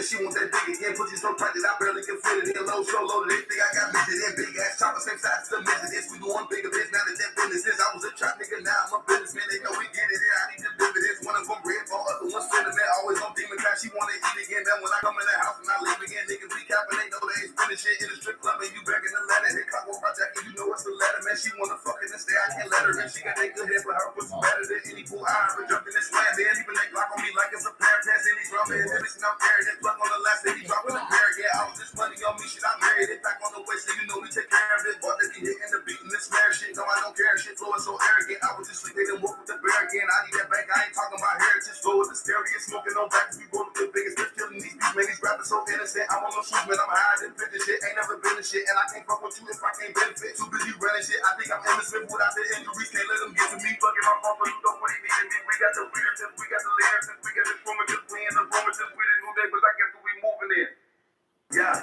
and she wants that big again. Pussy so tight that I barely can fit it in. Low, so low, they think I got lifted in. Big ass chopper, same size, still missing this. We doing bigger bitch, now that business is. I was a trap nigga, now I'm a businessman. They know we get it in. I need the dividends. One of them red ball, other one sentiment. Always on demon time, she wanna eat again. Then when I come in the house and I leave again, niggas be capping, they know they ain't spending shit in the strip club. And you back in the ladder, hit clock on my jacket, you know it's the ladder, man. She wanna fuck in and stay, I can't let her in. She got that good head for her, pussy better than any pool. I ever jumped in this slam, man. Even that Glock on me like it's a pair of pants, any drum, man. Everything I'm carrying, that plug on the last, and he dropping the pair. Yeah, I was just money on me, shit, I married it back on the way, so you know we take care of it. But they be hitting the beat and the snare shit, no, I don't care. Shit flowing so arrogant, I was just sleeping and woke with the bear again. I need that bank, I ain't talking about heritage. Flow with the stereo, smoking on back, we go to the biggest bitch, killing these beats, man. These rappers so innocent, I'm on no shoes, man. I'm higher than 50 shit, ain't never been a shit, and I can't fuck with you if I can't benefit. Too busy running shit, I think I'm Emmitt Smith without the injuries, can't let them get to me. Fucking my phone, you know what he needed me. We got the weird tips, we got the layers, we got the informative, we in the informative, we didn't do that, but I guess we moving in. Yeah,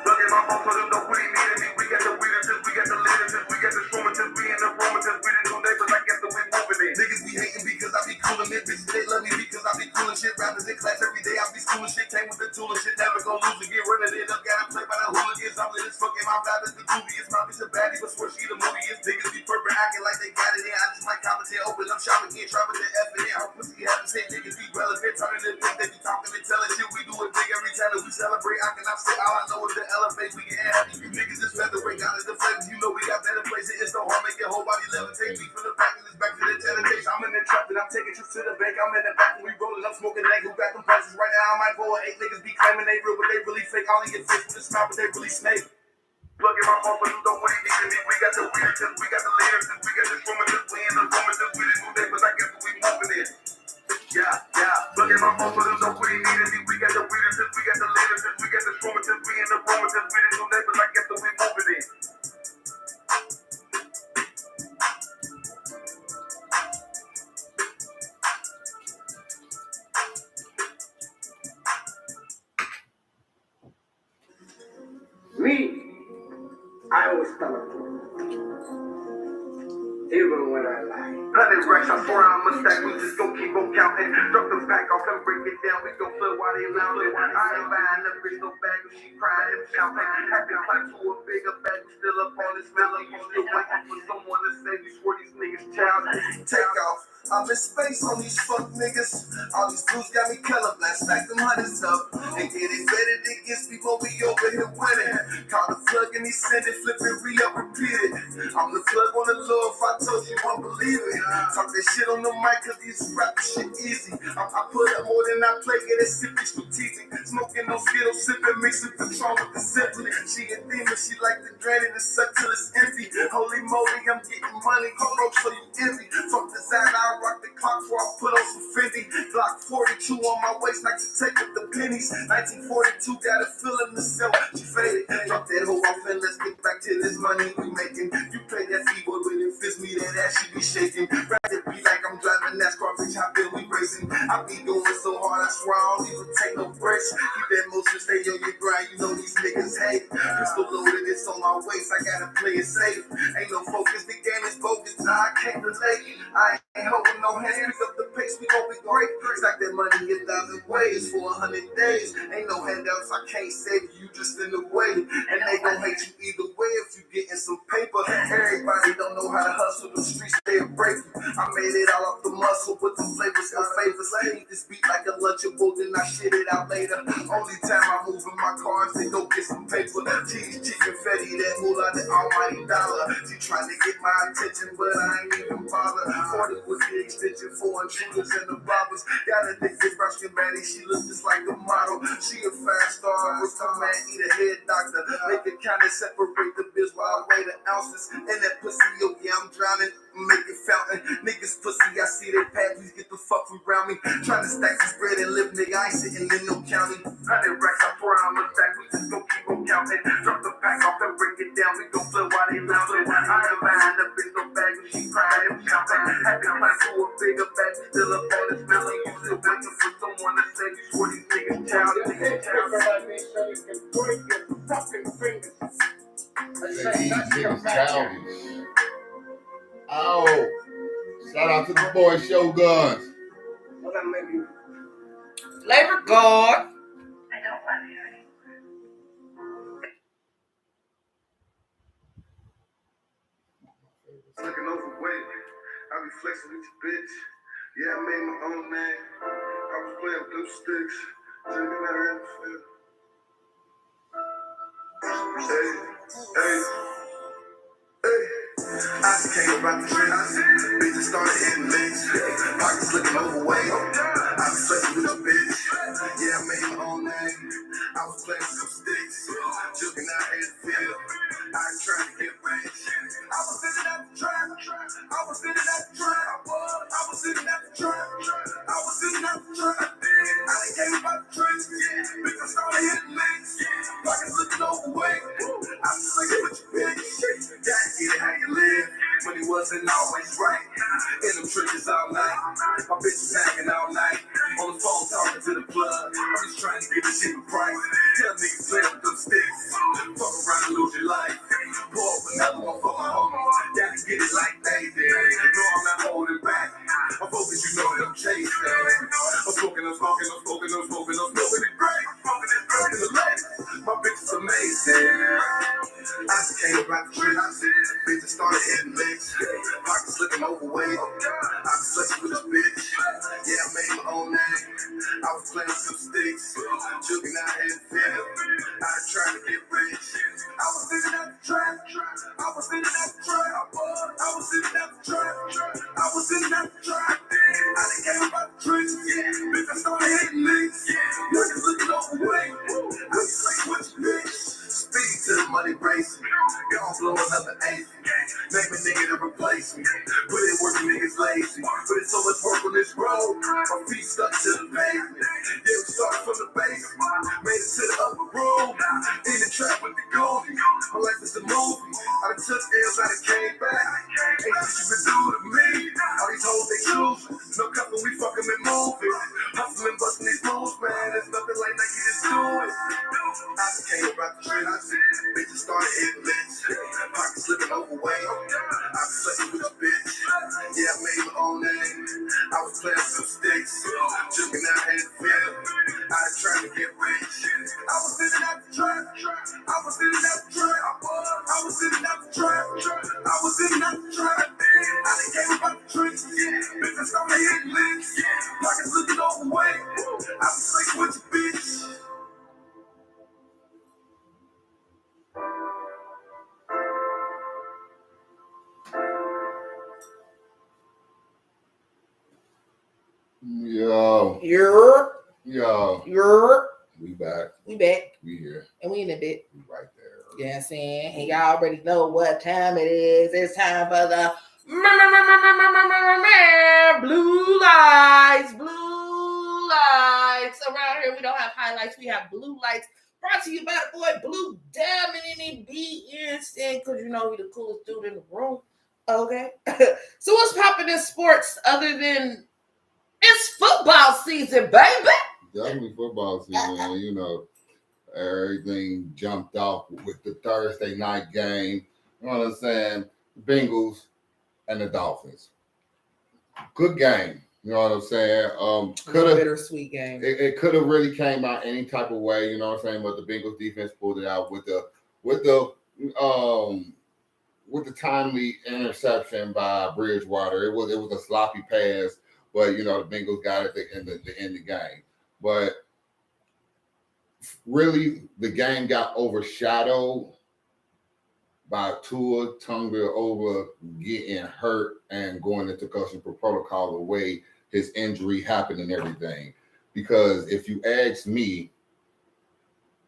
look at my phone, so them know what he needed me. We got the weird tips, we got the layers, we got the informative, we in the informative, we didn't do that, but I guess we moving in. Niggas be hating because I be coolin' it, bitches they love me because I be coolin' shit. Rappers in class every day, I be schooling shit, came with the tool and shit, never gon' lose and get running it up. Gotta play by the hooligans, I'm lit as fucking my vibe is the goobiest. My bitch a baddie, but swear she the moodiest. Niggas be purple acting like they got it in. I just might compensate, open up shop again, try with the F in it. Her pussy haven't said niggas be relevant, turning them things they be talking and telling shit. We do it big every time that we celebrate. I cannot say all I know is the elevate. We get happy, you niggas just featherweight out of the flavors. You know we got better places. It's no harm, make your whole body levitate. Me from the back and it's back to the television. I'm in the trap and I'm taking trips to the bank. I'm in the back and we rolling up, smoking dank. Who got them prices right now? I might go with 8 niggas be claiming they real, but they really fake. All in your face with the smile, but they really snake. Plug in my phone, but you know what he needed me. We got the weird tips, we got the layers, we got the informative, we in the informative, we didn't do that, but I guess we moving in. Yeah. Plug in my phone, but you know what he needed me. We got the weird tips, we got the layers, we got the informative, we in the informative, we didn't do that, but I guess we moving in. Me, I always tell a truth, even when I lie. 100 racks, I swear I'm a stack, we just gon' keep on counting. Drop the pack off and break it down, we gon' flood while they lounging. I ain't buying the bitch no bag, if she crying, if counting. Happy clap to a bigger bag, we still up on this melon. You still waiting for someone to save you, swear these niggas childish. Take off. I'm in space on these fuck niggas. All these blues got me colorblind. Stack them hundreds up and get it better than gets me when we over here winning. Call the plug and he send it, flip it, re-up, repeat it. I'm the plug on the low, if I told you, you won't believe it. Talk that shit on the mic, cause these rapping shit easy. I put up more than I play, get it sippy strategic. Smoking no Skittles, sipping, mixing Patron with the simply. She a demon, she like the drain and suck till it's empty. Holy moly, I'm getting money, you broke so you envy. Fuck design, I rock the clock before I put on some Fendi. Glock 42 on my waist, like to take up the pennies. 1942, got a feeling to sell. She faded, drop that hoe off and let's get back to this money we making. You play that keyboard with it, fist me, that ass she be shaking. Rap it be like I'm driving NASCAR, bitch, hop in, we racing. I be going so hard, I swear I don't even take no breaks. Keep that motion, stay on your grind, you know these niggas hate. Pistol loaded, it's on my waist, I gotta play it safe. Ain't no focus, the game is bogus, nah, I can't relate. I ain't holding no hands, pick up the pace, we gon' be great. Stack that money 1,000 ways for 100 days. Ain't no handouts, I can't save you, just in the way. And they gon' hate you either way if you getting some paper. Everybody don't know how to hustle, the streets they'll break you. I made it all off the muscle, with the flavors, no favors. I eat this beat like a Lunchable, then I shit it out later. Only time I move in my car is to go get some paper. Cheese, chicken, fatty, that moolah, the almighty dollar. She trying to get my attention, but I ain't even bother. 40 with the extension for intruders and the robbers. Got a thick bitch, brown skin baddie, she looks just like a model. She a fast star, with some man, eat a head doctor. Make it kinda separate the biz while I weigh the ounces. And that pussy, yo, yeah, I'm drowning. Make it fountain. Niggas pussy, I see their path, please get the fuck from around me. Trying to stack this bread and live, nigga, I ain't sitting in no county. 100 racks, I swear I'm a stack, we just gon' keep on counting. Drop the pack off and break it down, we gon' flood while they lounging. I ain't buying the bitch no bag, if she crying, if counting. Happy clap to a bigger bag, still up on this melon. You still waiting for someone to save you, swear these niggas childish. Make sure you can break your fucking fingers. Niggas childish. Oh, shout out to the boy Shoguns. Well, maybe. Labor God. I don't Looking overweight. I be flexing with your bitch. Yeah, I made my own name. I was playing blue sticks. Drinking out in the field. Hey, hey, hey. I just came about the streets. Bitches started hitting licks. Pockets looking overweight. I be flexing with your bitch. Yeah, I made my own name. I was playing with some sticks. Juking out in the field. I ain't trying to get rich. I was sitting at the trap. I was sitting at the trap. I was sitting at the trap. I was sitting at the trap. I done came about the tricks. Bitches started hitting licks. Pockets looking overweight. I was flexing with your bitch. Gotta get it how you live. Money wasn't always right. In them trenches all night. My bitch was hanging all night. On the phone talking to the plug. I'm just trying to get a cheaper price. Tell niggas play with them sticks. Fuck around and lose your life. Pour up another one for my homies. Gotta get it like they did. No, I'm not holding back. I'm focused, you know that I'm chasing. I'm smoking it great. I'm smoking it great in the lake. My bitch is amazing. I just came about the streets. Bitches started hitting licks. Pockets looking overweight. I was flexing with a bitch. Yeah, I made my own name. I was playing some sticks. Juking out in the field. I was trying to get rich. I was sitting at the trap. I was sitting at the trap. I was sitting at the trap. I was sitting at the trap. I done came about the tricks. Bitches started hitting licks. Pockets looking overweight. I was flexing with your bitch. Speed to the money racing. Gonna blow another eighth. Name a nigga to replace me. Put in work, niggas lazy. But it's so much work on this road. My feet stuck to the pavement. Yeah, we started from the basement. Made it to the upper room. In the trap with the goldie. My life is a movie. I done took L's, I done came back. Ain't shit you can do to me. All these hoes, they choose. No couple, we fucking and moving. Hustling, busting these moves, man. There's nothing like Nike, just do it. I just came about the streets. Bitches started hitting licks. Pockets looking overweight. I was flexing with a bitch. Yeah, I made my own name. I was playing some sticks. Jumping out in the field. I was trying to get rich. I was sitting at the trap. I was sitting at the trap. I was sitting at the trap. I was sitting at the trap. I done came about the tricks. Bitches started hitting licks. Pockets looking overweight. I was flexing with your bitch. Yo, You're we back. we back We here. and we in a bit. We right there. You know what I'm saying? And y'all already know what time it is. It's time for the blue lights. Blue lights. Around here we don't have highlights. We have blue lights. Brought to you by the boy Blue Diamond and he be instant because you know he the coolest dude in the room. Okay. So what's popping in sports other than it's football season, baby? Definitely football season. You know, everything jumped off with the Thursday night game. You know what I'm saying? The Bengals and the Dolphins. Good game. You know what I'm saying? Could have Bittersweet game. it could have really came out any type of way. You know what I'm saying? But the Bengals defense pulled it out with the timely interception by Bridgewater. It was a sloppy pass, but you know the Bengals got it at the end of the game. But really, the game got overshadowed by Tua Tagovailoa getting hurt and going into concussion protocol the way his injury happened and everything. Because if you ask me,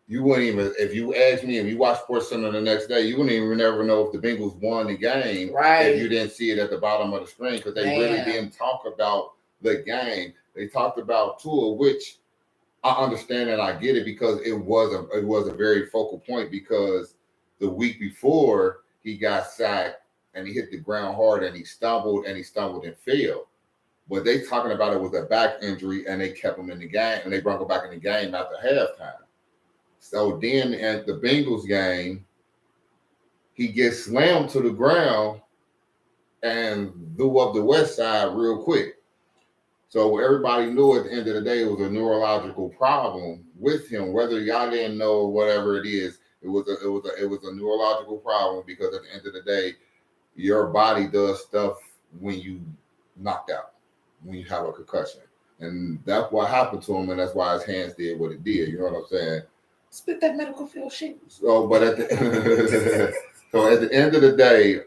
you wouldn't even, if you ask me, if you watch SportsCenter the next day, you wouldn't even never know if the Bengals won the game if you didn't see it at the bottom of the screen because they really didn't talk about the game. They talked about Tua, which I understand and I get it because it was a very focal point because the week before he got sacked and he hit the ground hard and he stumbled and fell. But they talking about it was a back injury and they kept him in the game and they brought him back in the game after halftime. So then at the Bengals game, he gets slammed to the ground and blew up the west side real quick. So everybody knew at the end of the day it was a neurological problem with him. Whether y'all didn't know whatever it is, it was a neurological problem because at the end of the day, your body does stuff when you knocked out, when you have a concussion. And that's what happened to him, and that's why his hands did what it did. You know what I'm saying? Spit that medical field shit. So, but at the so at the end of the day,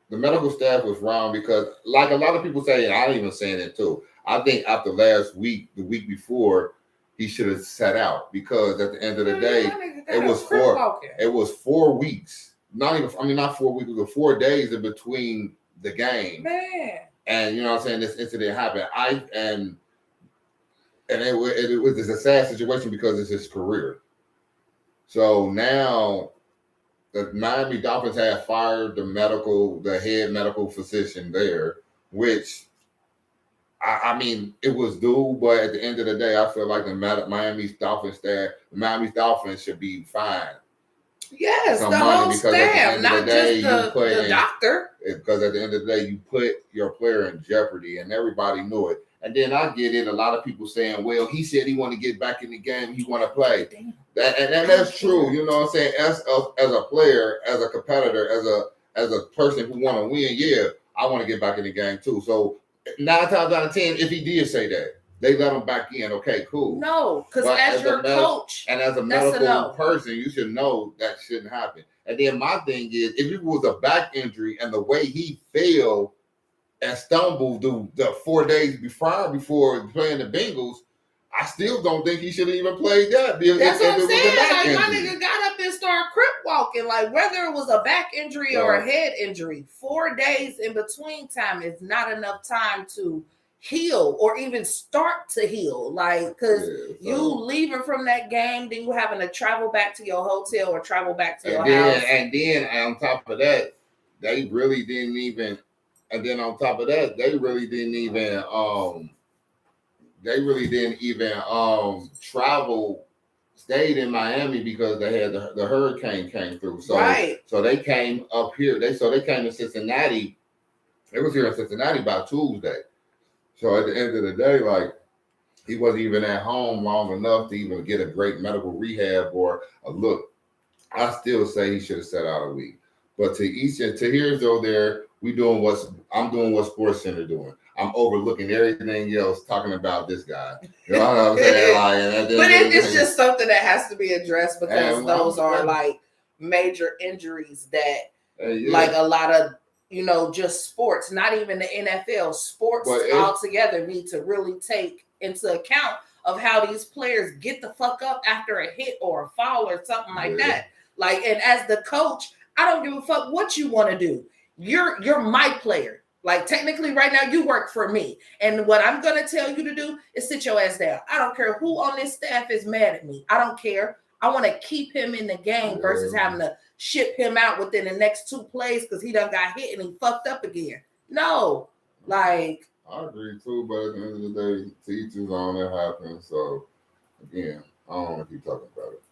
the medical staff was wrong because, like a lot of people say, and I'm even saying it too. I think after last week, the week before, he should have sat out because at the end of the day, it was 4 weeks. Not 4 weeks, it was 4 days in between the game. Man. And you know what I'm saying, this incident happened. And it was a sad situation because it's his career. So now the Miami Dolphins have fired the head medical physician there, which I mean, it was due, but at the end of the day, I feel like the Miami Dolphins should be fined. Yes, the whole staff, not just the doctor. Because at the end of the day, you put your player in jeopardy, and everybody knew it. And then I get it. A lot of people saying, "Well, he said he want to get back in the game. He want to play." That's true. You know what I'm saying? As a player, as a competitor, as a person who want to win, yeah, I want to get back in the game too. So 9 times out of 10, if he did say that, they let him back in. Okay, cool. No, because as your coach and as a medical person, you should know that shouldn't happen. And then my thing is, if it was a back injury and the way he fell and stumbled the 4 days before playing the Bengals, I still don't think he should have even played that. That's what I'm saying. Like, my nigga got up and started crip walking. Like, whether it was a back injury or a head injury, 4 days in between time is not enough time to heal or even start to heal. Like, because you leaving from that game, then you having to travel back to your hotel or travel back to your house. And then on top of that, they really didn't even. And then on top of that, they really didn't even travel, stayed in Miami because they had the hurricane came through. So so they came up here. They came to Cincinnati. They was here in Cincinnati by Tuesday. So at the end of the day, like, he wasn't even at home long enough to even get a great medical rehab or a look. I still say he should have sat out a week. But to here's though there, I'm doing what Sports Center doing. I'm overlooking everything else, talking about this guy. You know what I'm saying? But it's just something that has to be addressed because those are like major injuries that, like a lot of, just sports, not even the NFL, sports altogether need to really take into account of how these players get the fuck up after a hit or a foul or something like that. Like, and as the coach, I don't give a fuck what you want to do. You're my player. Like, technically right now you work for me. And what I'm going to tell you to do is sit your ass down. I don't care who on this staff is mad at me. I don't care. I want to keep him in the game versus having to ship him out within the next 2 plays because he done got hit and he fucked up again. No, like. I agree too, but at the end of the day, teachers on it happens. So, again, I don't want to keep talking about it.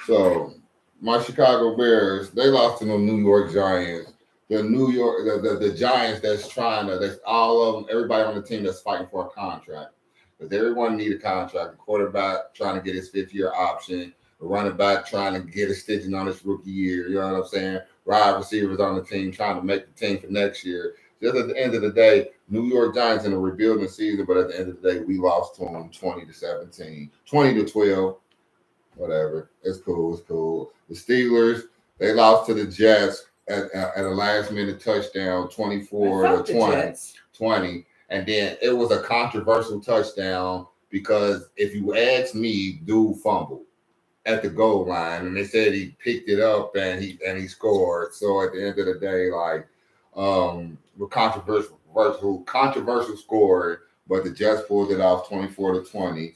So, my Chicago Bears, they lost to the New York Giants. The Giants that's that's all of them, everybody on the team that's fighting for a contract. Because everyone need a contract. The quarterback trying to get his 5th-year option. The running back trying to get a stitching on his rookie year. You know what I'm saying? Wide receivers on the team trying to make the team for next year. Just at the end of the day, New York Giants in a rebuilding season, but at the end of the day, we lost to them 20-17, 20-12, whatever. It's cool. The Steelers, they lost to the Jets at a last-minute touchdown, 24-20. And then it was a controversial touchdown because if you ask me, dude fumbled at the goal line, and they said he picked it up and he scored. So at the end of the day, like, controversial score, but the Jets pulled it off 24-20.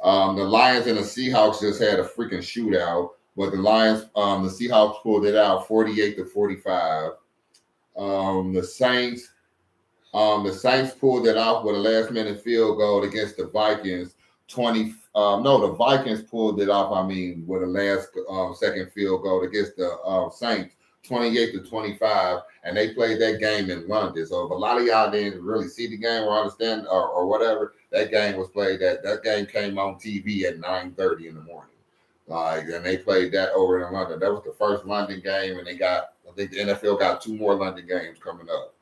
The Lions and the Seahawks just had a freaking shootout, but the Seahawks pulled it out 48-45. The Saints pulled it off with a last-minute field goal against the Vikings. The Vikings pulled it off. With a last second field goal against the Saints, 28-25, and they played that game in London. So if a lot of y'all didn't really see the game or understand or whatever, that game was played. That game came on TV at 9:30 in the morning. Like, and they played that over in London. That was the first London game, and I think the NFL got 2 more London games coming up.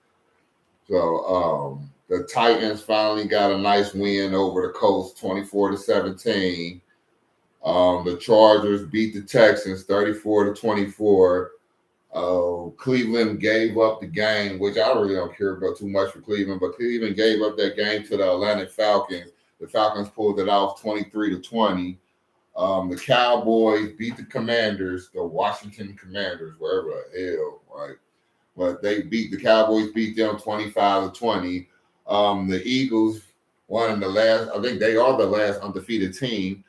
So the Titans finally got a nice win over the Colts, 24-17. The Chargers beat the Texans 34-24. Cleveland gave up the game, which I really don't care about too much for Cleveland, but Cleveland gave up that game to the Atlanta Falcons. The Falcons pulled it off 23-20. The Cowboys beat the Commanders, the Washington Commanders, wherever the hell, right? But the Cowboys beat them 25-20. The Eagles, I think they are the last undefeated team.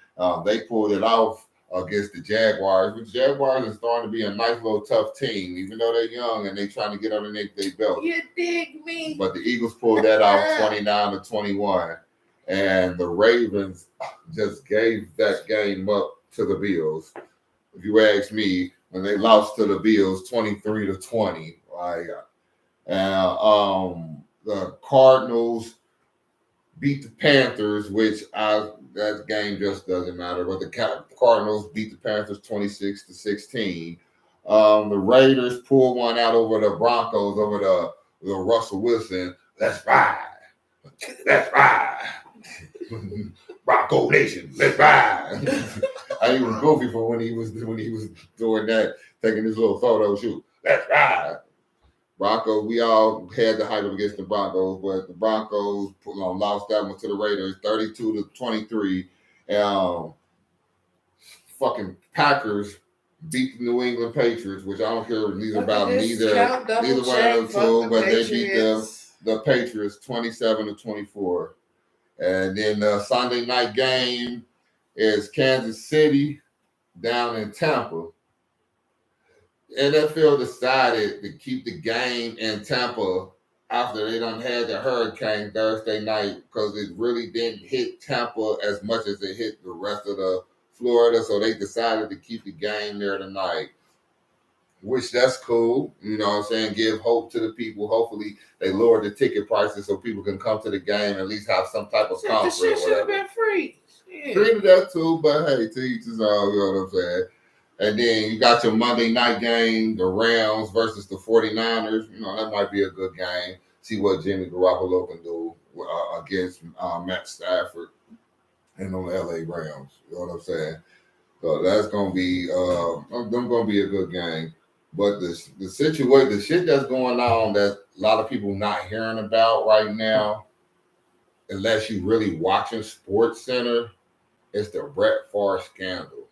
They pulled it off against the Jaguars. But the Jaguars are starting to be a nice little tough team, even though they're young and they trying to get underneath their belt. You dig me? But the Eagles pulled that out 29-21. And the Ravens just gave that game up to the Bills. If you ask me, when they lost to the Bills 23-20. The Cardinals beat the Panthers, which that game just doesn't matter. But the Cardinals beat the Panthers 26-16. The Raiders pulled one out over the Broncos, over the Russell Wilson. Let's ride. Let's ride. Bronco Nation, let's ride. I was goofy for when he was doing that, taking his little photo shoot. Let's ride. Broncos, we all had the hype against the Broncos, but the Broncos lost that one to the Raiders 32-23. Fucking Packers beat the New England Patriots, which I don't care neither about neither one of the two, but they beat the Patriots 27-24. And then the Sunday night game is Kansas City down in Tampa. NFL decided to keep the game in Tampa after they done had the hurricane Thursday night because it really didn't hit Tampa as much as it hit the rest of the Florida. So they decided to keep the game there tonight, which that's cool. You know what I'm saying? Give hope to the people. Hopefully they lower the ticket prices so people can come to the game and at least have some type of comfort. This shit should have been free. Yeah. Free to that too, but hey, to each his own, you know what I'm saying? And then you got your Monday night game, the Rams versus the 49ers. You know, that might be a good game. See what Jimmy Garoppolo can do against Matt Stafford and the LA Rams. You know what I'm saying? So that's going to be a good game. But the situation, the shit that's going on that a lot of people not hearing about right now, unless you really watching Sports Center, is the Brett Favre scandal.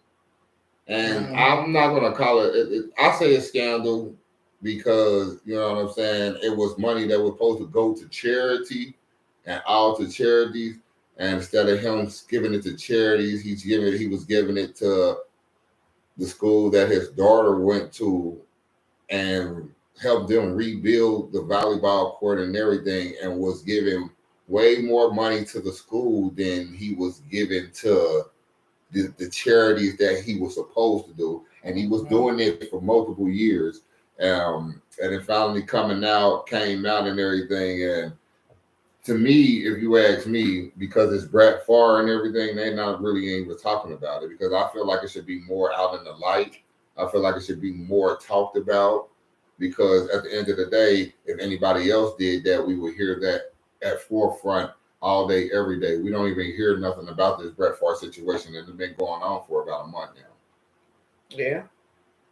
And I'm not going to call it, I say a scandal because, you know what I'm saying, it was money that was supposed to go to charity and all to charities. And instead of him giving it to charities, he was giving it to the school that his daughter went to and helped them rebuild the volleyball court and everything, and was giving way more money to the school than he was giving to the charities that he was supposed to do. And he was doing it for multiple years. And it finally came out and everything. And to me, if you ask me, because it's Brett Favre and everything, they're not really even talking about it, because I feel like it should be more out in the light. I feel like it should be more talked about, because at the end of the day, if anybody else did that, we would hear that at forefront all day, every day. We don't even hear nothing about this Brett Favre situation, and it's been going on for about a month now. Yeah.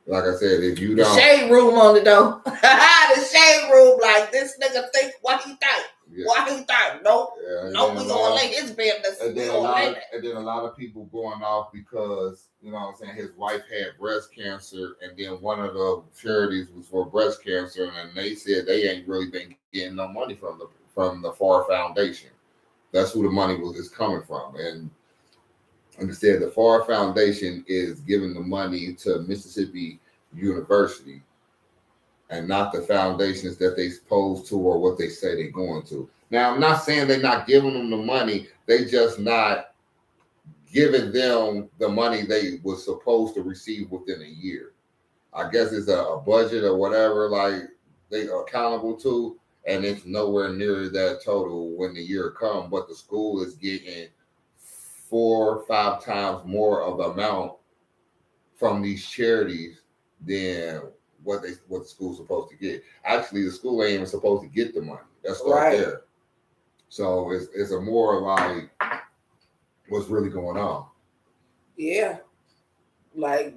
Like I said, if you don't... The shade room on it, though. The shade room, like, this nigga think what he think. Yeah. What he think. Nope. Yeah, nope, we gonna lay his business. And then a lot of people going off because, you know what I'm saying, his wife had breast cancer, and then one of the charities was for breast cancer, and they said they ain't really been getting no money from the Favre Foundation. That's who the money is coming from. And understand, the Favre Foundation is giving the money to Mississippi University, and not the foundations that they supposed to or what they say they're going to. Now, I'm not saying they're not giving them the money. They just not giving them the money they was supposed to receive within a year. I guess it's a budget or whatever, like they are accountable to, and it's nowhere near that total when the year comes. But the school is getting 4 or 5 times more of the amount from these charities than what the school's supposed to get. Actually, the school ain't even supposed to get the money. That's right there. So it's a more like what's really going on. Yeah. Like,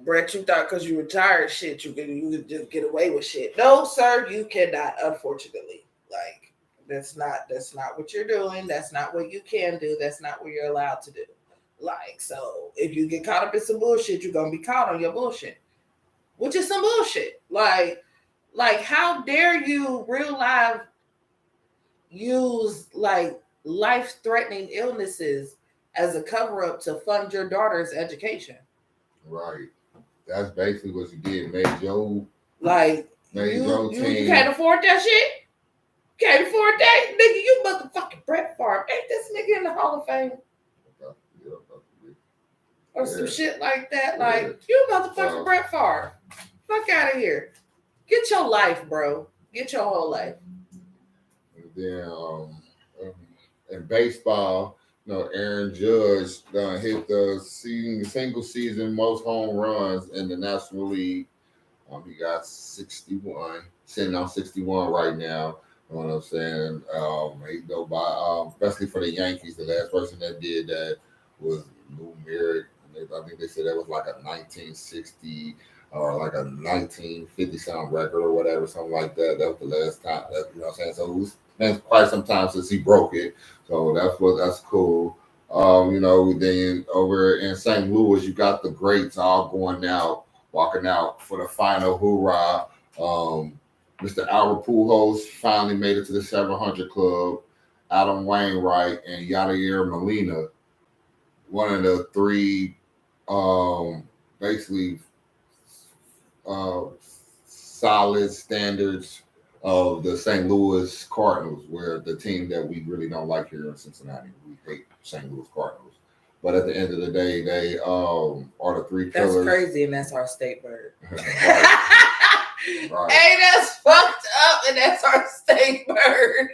Brett, you thought because you retired shit, you could just get away with shit. No, sir, you cannot, unfortunately. Like, that's not what you're doing. That's not what you can do. That's not what you're allowed to do. Like, so if you get caught up in some bullshit, you're gonna be caught on your bullshit. Which is some bullshit. Like how dare you real life use like life-threatening illnesses as a cover-up to fund your daughter's education? Right. That's basically what you did. Made your team. You can't afford that shit? Can't afford that? Nigga, you motherfucking Brett Favre. Ain't this nigga in the Hall of Fame? Or some shit like that. Like, you motherfucking Brett Favre. Fuck out of here. Get your life, bro. Get your whole life. And then in baseball, Aaron Judge hit the single season most home runs in the National League. He got 61, sitting on 61 right now. You know what I'm saying? He go by, especially for the Yankees. The last person that did that was Lou Merritt. I think they said that was like a 1960 or like a 1950 something record or whatever, something like that. That was the last time. That, you know what I'm saying? So it was been quite some time since he broke it. So that's cool. Then over in St. Louis, you got the greats all walking out for the final hoorah. Mr. Albert Pujols finally made it to the 700 club. Adam Wainwright and Yadier Molina, one of the three basically solid standards of the St. Louis Cardinals, where the team that we really don't like here in Cincinnati. We hate St. Louis Cardinals. But at the end of the day, they are the three pillars. That's crazy, and that's our state bird. Right. Hey, that's fucked up, and that's our state bird.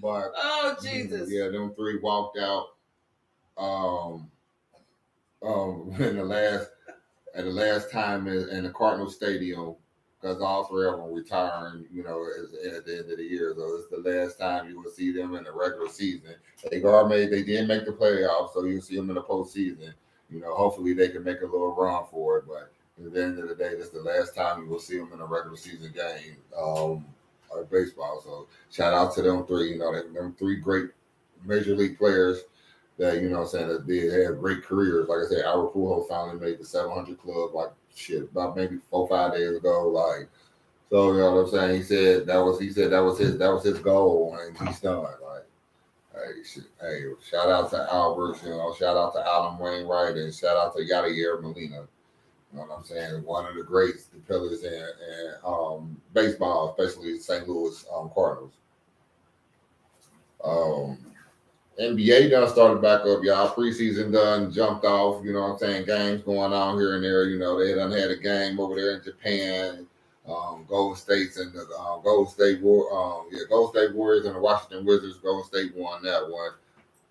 But oh, Jesus. Yeah, them three walked out in the last time in the Cardinal Stadium, because all three of them retiring, at the end of the year. So it's the last time you will see them in the regular season. They did make the playoffs, so you'll see them in the postseason. Hopefully they can make a little run for it, but at the end of the day, that's the last time you will see them in a regular season game of baseball. So shout out to them three. Them three great major league players that that they have great careers. Like I said, Albert Pujols finally made the 700 club about maybe 4-5 days ago. So you know what I'm saying. He said that was his goal, and he's done. Hey, shout out to Albert. Shout out to Adam Wainwright, and shout out to Yadier Molina. You know what I'm saying? One of the greats, the pillars in baseball, especially St. Louis Cardinals. NBA done started back up, y'all. Preseason done jumped off, you know what I'm saying? Games going on here and there. They done had a game over there in Japan. Golden State's and the Golden State Warriors and the Washington Wizards. Golden State won that one.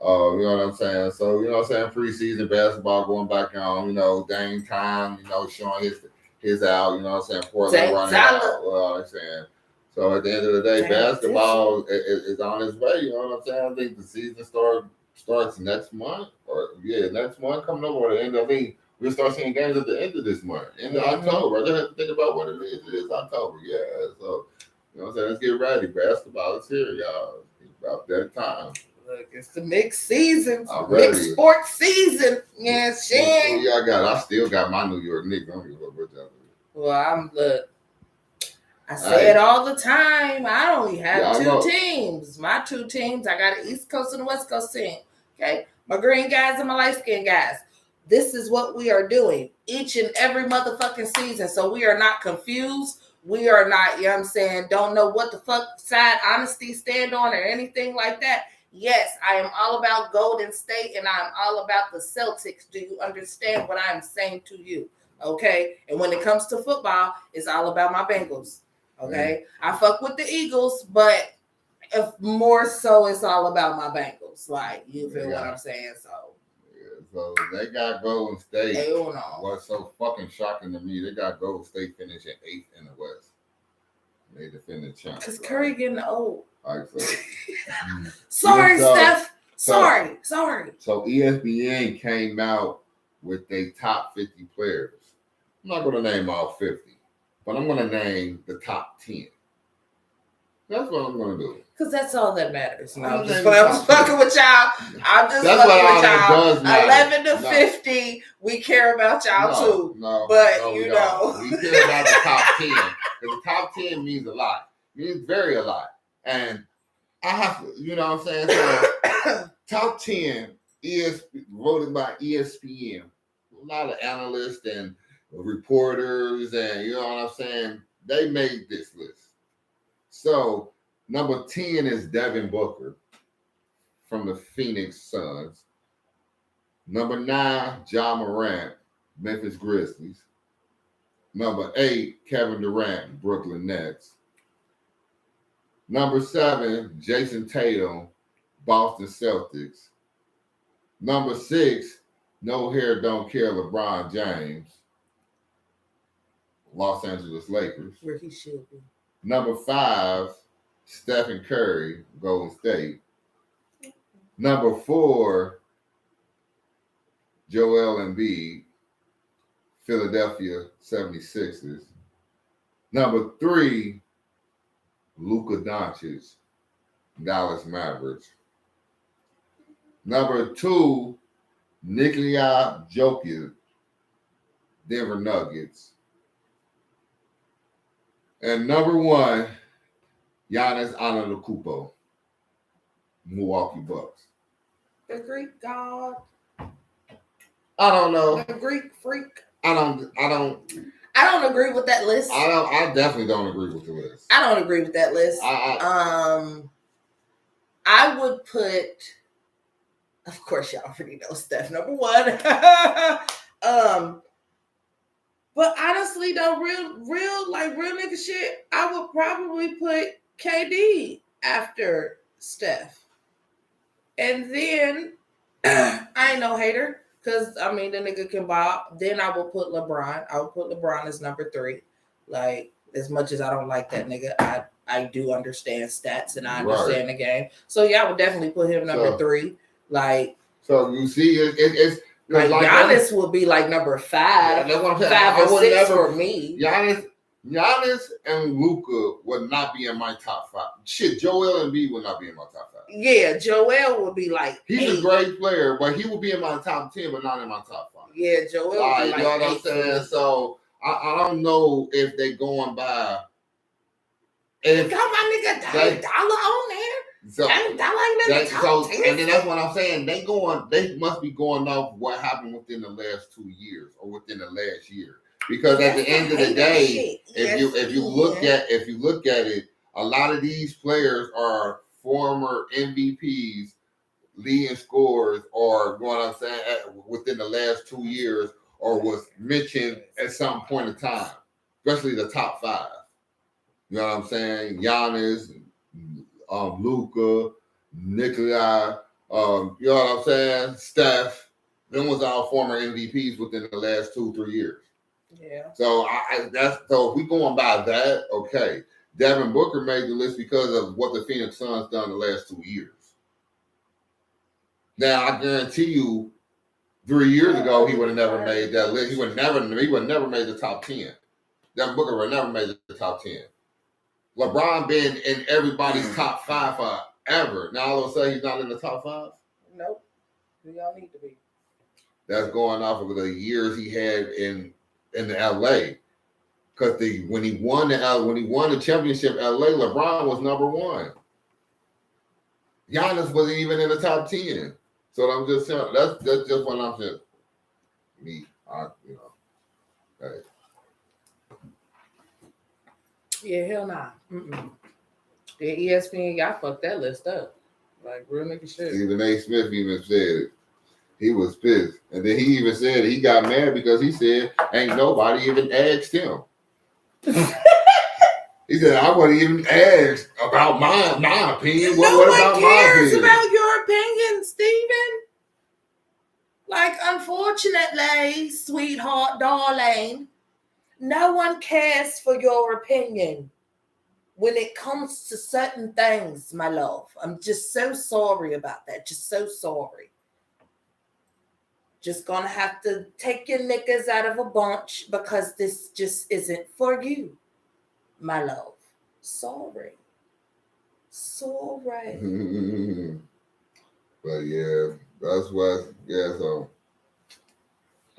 You know what I'm saying? So, preseason basketball going back on, Dame Time, showing his out, you know what I'm saying? Portland running out. I'm saying. So at the end of the day, basketball is on its way, you know what I'm saying? I think the season starts next month, next month coming up, or the end of we'll start seeing games at the end of this month, end of October. I just have to think about what it is. It is October, yeah. So, you know what I'm saying? Let's get ready. Basketball is here, y'all. It's about that time. Look, it's the mixed season. Mixed sports season. Yeah, shit. Who y'all got? I still got my New York Knicks. I don't give a fuck what y'all do. Well, I say it all the time. I only have two teams. My two teams, I got an East Coast and a West Coast team. Okay? My green guys and my light skinned guys. This is what we are doing each and every motherfucking season. So we are not confused. We are not, you know what I'm saying, don't know what the fuck side honesty stand on or anything like that. Yes, I am all about Golden State and I'm all about the Celtics. Do you understand what I'm saying to you? Okay? And when it comes to football, it's all about my Bengals. Okay? I fuck with the Eagles, but if more so it's all about my Bengals. You feel what I'm saying? So So they got Golden State. Hell no. What's so fucking shocking to me, they got Golden State finishing 8th in the West. They defending champs. Because Curry getting old. Like, so, Sorry, So- Steph. so- Sorry. so ESPN came out with their top 50 players. I'm not going to name all 50, but I'm going to name the top 10. That's what I'm going to do. Because that's all that matters. No, I'm I'm just naming fucking top 10. with y'all. I'm just That's what fucking all with that y'all. does matter. 11 to No. 50, we care about y'all too. No, But, no, you we know. don't. We care about the top 10. Because the top 10 means a lot. It means very a lot. And I have to, you know what I'm saying? So, top 10 is voted by ESPN. A lot of analysts and reporters, and you know what I'm saying? They made this list. So, number 10 is Devin Booker from the Phoenix Suns. Number 9, Ja Morant, Memphis Grizzlies. Number 8, Kevin Durant, Brooklyn Nets. Number 7, Jason Tatum, Boston Celtics. Number 6, No Hair Don't Care, LeBron James, Los Angeles Lakers. Where he should be. Number 5, Stephen Curry, Golden State. Number 4, Joel Embiid, Philadelphia 76ers. Number 3, Luka Doncic, Dallas Mavericks. Number 2, Nikola Jokic, Denver Nuggets. And number 1, Giannis Antetokounmpo, Milwaukee Bucks. The Greek god. I don't know. The Greek freak. I don't I don't agree with that list. I definitely don't agree with the list. I don't agree with that list. I would put, of course, y'all already know Steph number 1. But honestly, though, real nigga shit, I would probably put KD after Steph, and then I ain't no hater because I mean the nigga can bob. Then I will put LeBron. I would put LeBron as number 3. Like, as much as I don't like that nigga, I do understand stats and I understand the game. So yeah, I would definitely put him number 3. Like, so you see, it's like Giannis would be like number 5. Yeah, that's what I'm saying. 5 I or would 6 never- for me. Giannis and Luka would not be in my top 5. Shit, Joel Embiid would not be in my top 5. Yeah, Joel would be like He's 8. a great player, but he would be in my top 10, but not in my top 5. Yeah, Joel would be Like, like you know what I'm 8. saying? So I don't know if they going by. If Got my nigga They- Dollar on there. so, Dollar ain't in the that, top so 10. and then that's what I'm saying. They must be going off what happened within the last 2 years or within the last year. Because at the end of the day, if you look at it, a lot of these players are former MVPs, leading scorers, or what I'm saying within the last 2 years, or was mentioned at some point in time, especially the top 5. You know what I'm saying? Giannis, Luka, Nikola, you know what I'm saying? Steph. Them was all former MVPs within the last 2-3 years. Yeah. So so if we going by that, okay. Devin Booker made the list because of what the Phoenix Suns done the last 2 years. Now I guarantee you, 3 years ago he would have never made that list. He would never made the top 10. Devin Booker would never made the top 10. LeBron been in everybody's top 5 forever. Now all of a sudden he's not in the top 5. Nope. We all need to be. That's going off of the years he had in the LA. Because when he won the championship, LA, LeBron was number 1. Giannis wasn't even in the top 10. So I'm just saying that's just what I'm saying. Me, hey. Yeah, hell nah. The ESPN, y'all fucked that list up. Like, real nigga shit. Even A. Smith even said it. He was pissed. And then he even said he got mad because he said ain't nobody even asked him. He said, I wasn't even asked about my opinion. What about my cares opinion? about your opinion, Steven. Like, like, unfortunately, sweetheart, darling, no one cares for your opinion when it comes to certain things, my love. I'm just so sorry about that. Just so sorry. Just gonna have to take your knickers out of a bunch because this just isn't for you, my love. Sorry. But yeah, that's what. Yeah, so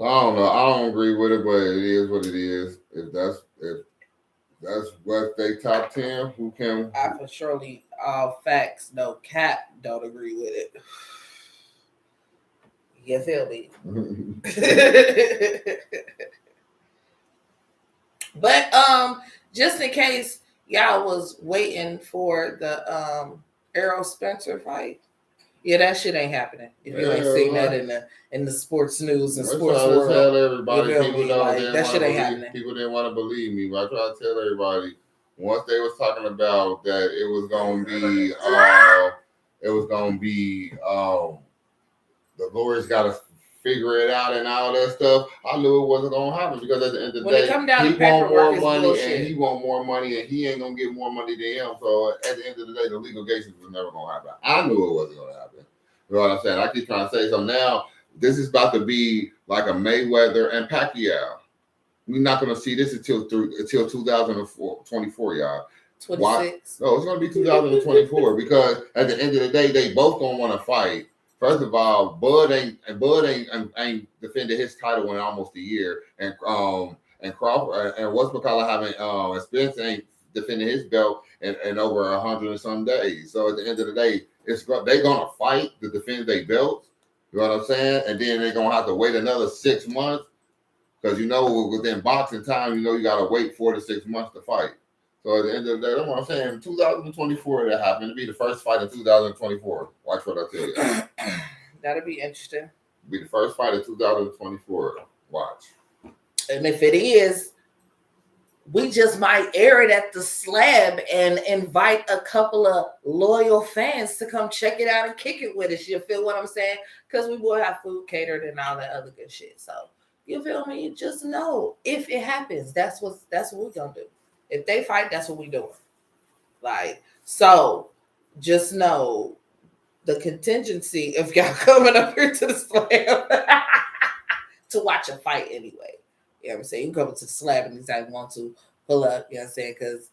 I don't know. I don't agree with it, but it is what it is. If that's what they top 10, who can? I for surely, all facts, no cap, don't agree with it. You feel me? But just in case y'all was waiting for the Errol Spencer fight, yeah, that shit ain't happening. If you ain't seen that in the sports news and sports world, tell everybody, people that shit ain't happening. People didn't want to believe me, but I try to tell everybody once they was talking about that it was gonna be the lawyers got to figure it out and all that stuff. I knew it wasn't gonna happen because at the end of the day, he want more money and he want more money and he ain't gonna get more money than him. So at the end of the day, the legal cases was never gonna happen. I knew it wasn't gonna happen. You know what I'm saying? I keep trying to say. So now this is about to be like a Mayweather and Pacquiao. We're not gonna see this until 2024, y'all. 26. No, it's gonna be 2024 because at the end of the day, they both gonna want to fight. First of all, Bud ain't defended his title in almost a year, and Crawford and what's-McCall having and Spence ain't defending his belt in over 100 and some days. So at the end of the day, they're gonna fight to defend their belts. You know what I'm saying? And then they're gonna have to wait another 6 months because within boxing time, you gotta wait 4 to 6 months to fight. So at the end of the day, that's what I'm saying. 2024, that happened. It'll be the first fight in 2024. Watch what I tell you. That'll be interesting. It'll be the first fight in 2024. Watch. And if it is, we just might air it at the slab and invite a couple of loyal fans to come check it out and kick it with us. You feel what I'm saying? Because we will have food catered and all that other good shit. So you feel me? Just know if it happens, that's what we're gonna do. If they fight, that's what we doing. Like, so just know the contingency if y'all coming up here to the slab to watch a fight anyway. You know what I'm saying? You can come to the slab anytime you want to pull up, you know what I'm saying? Because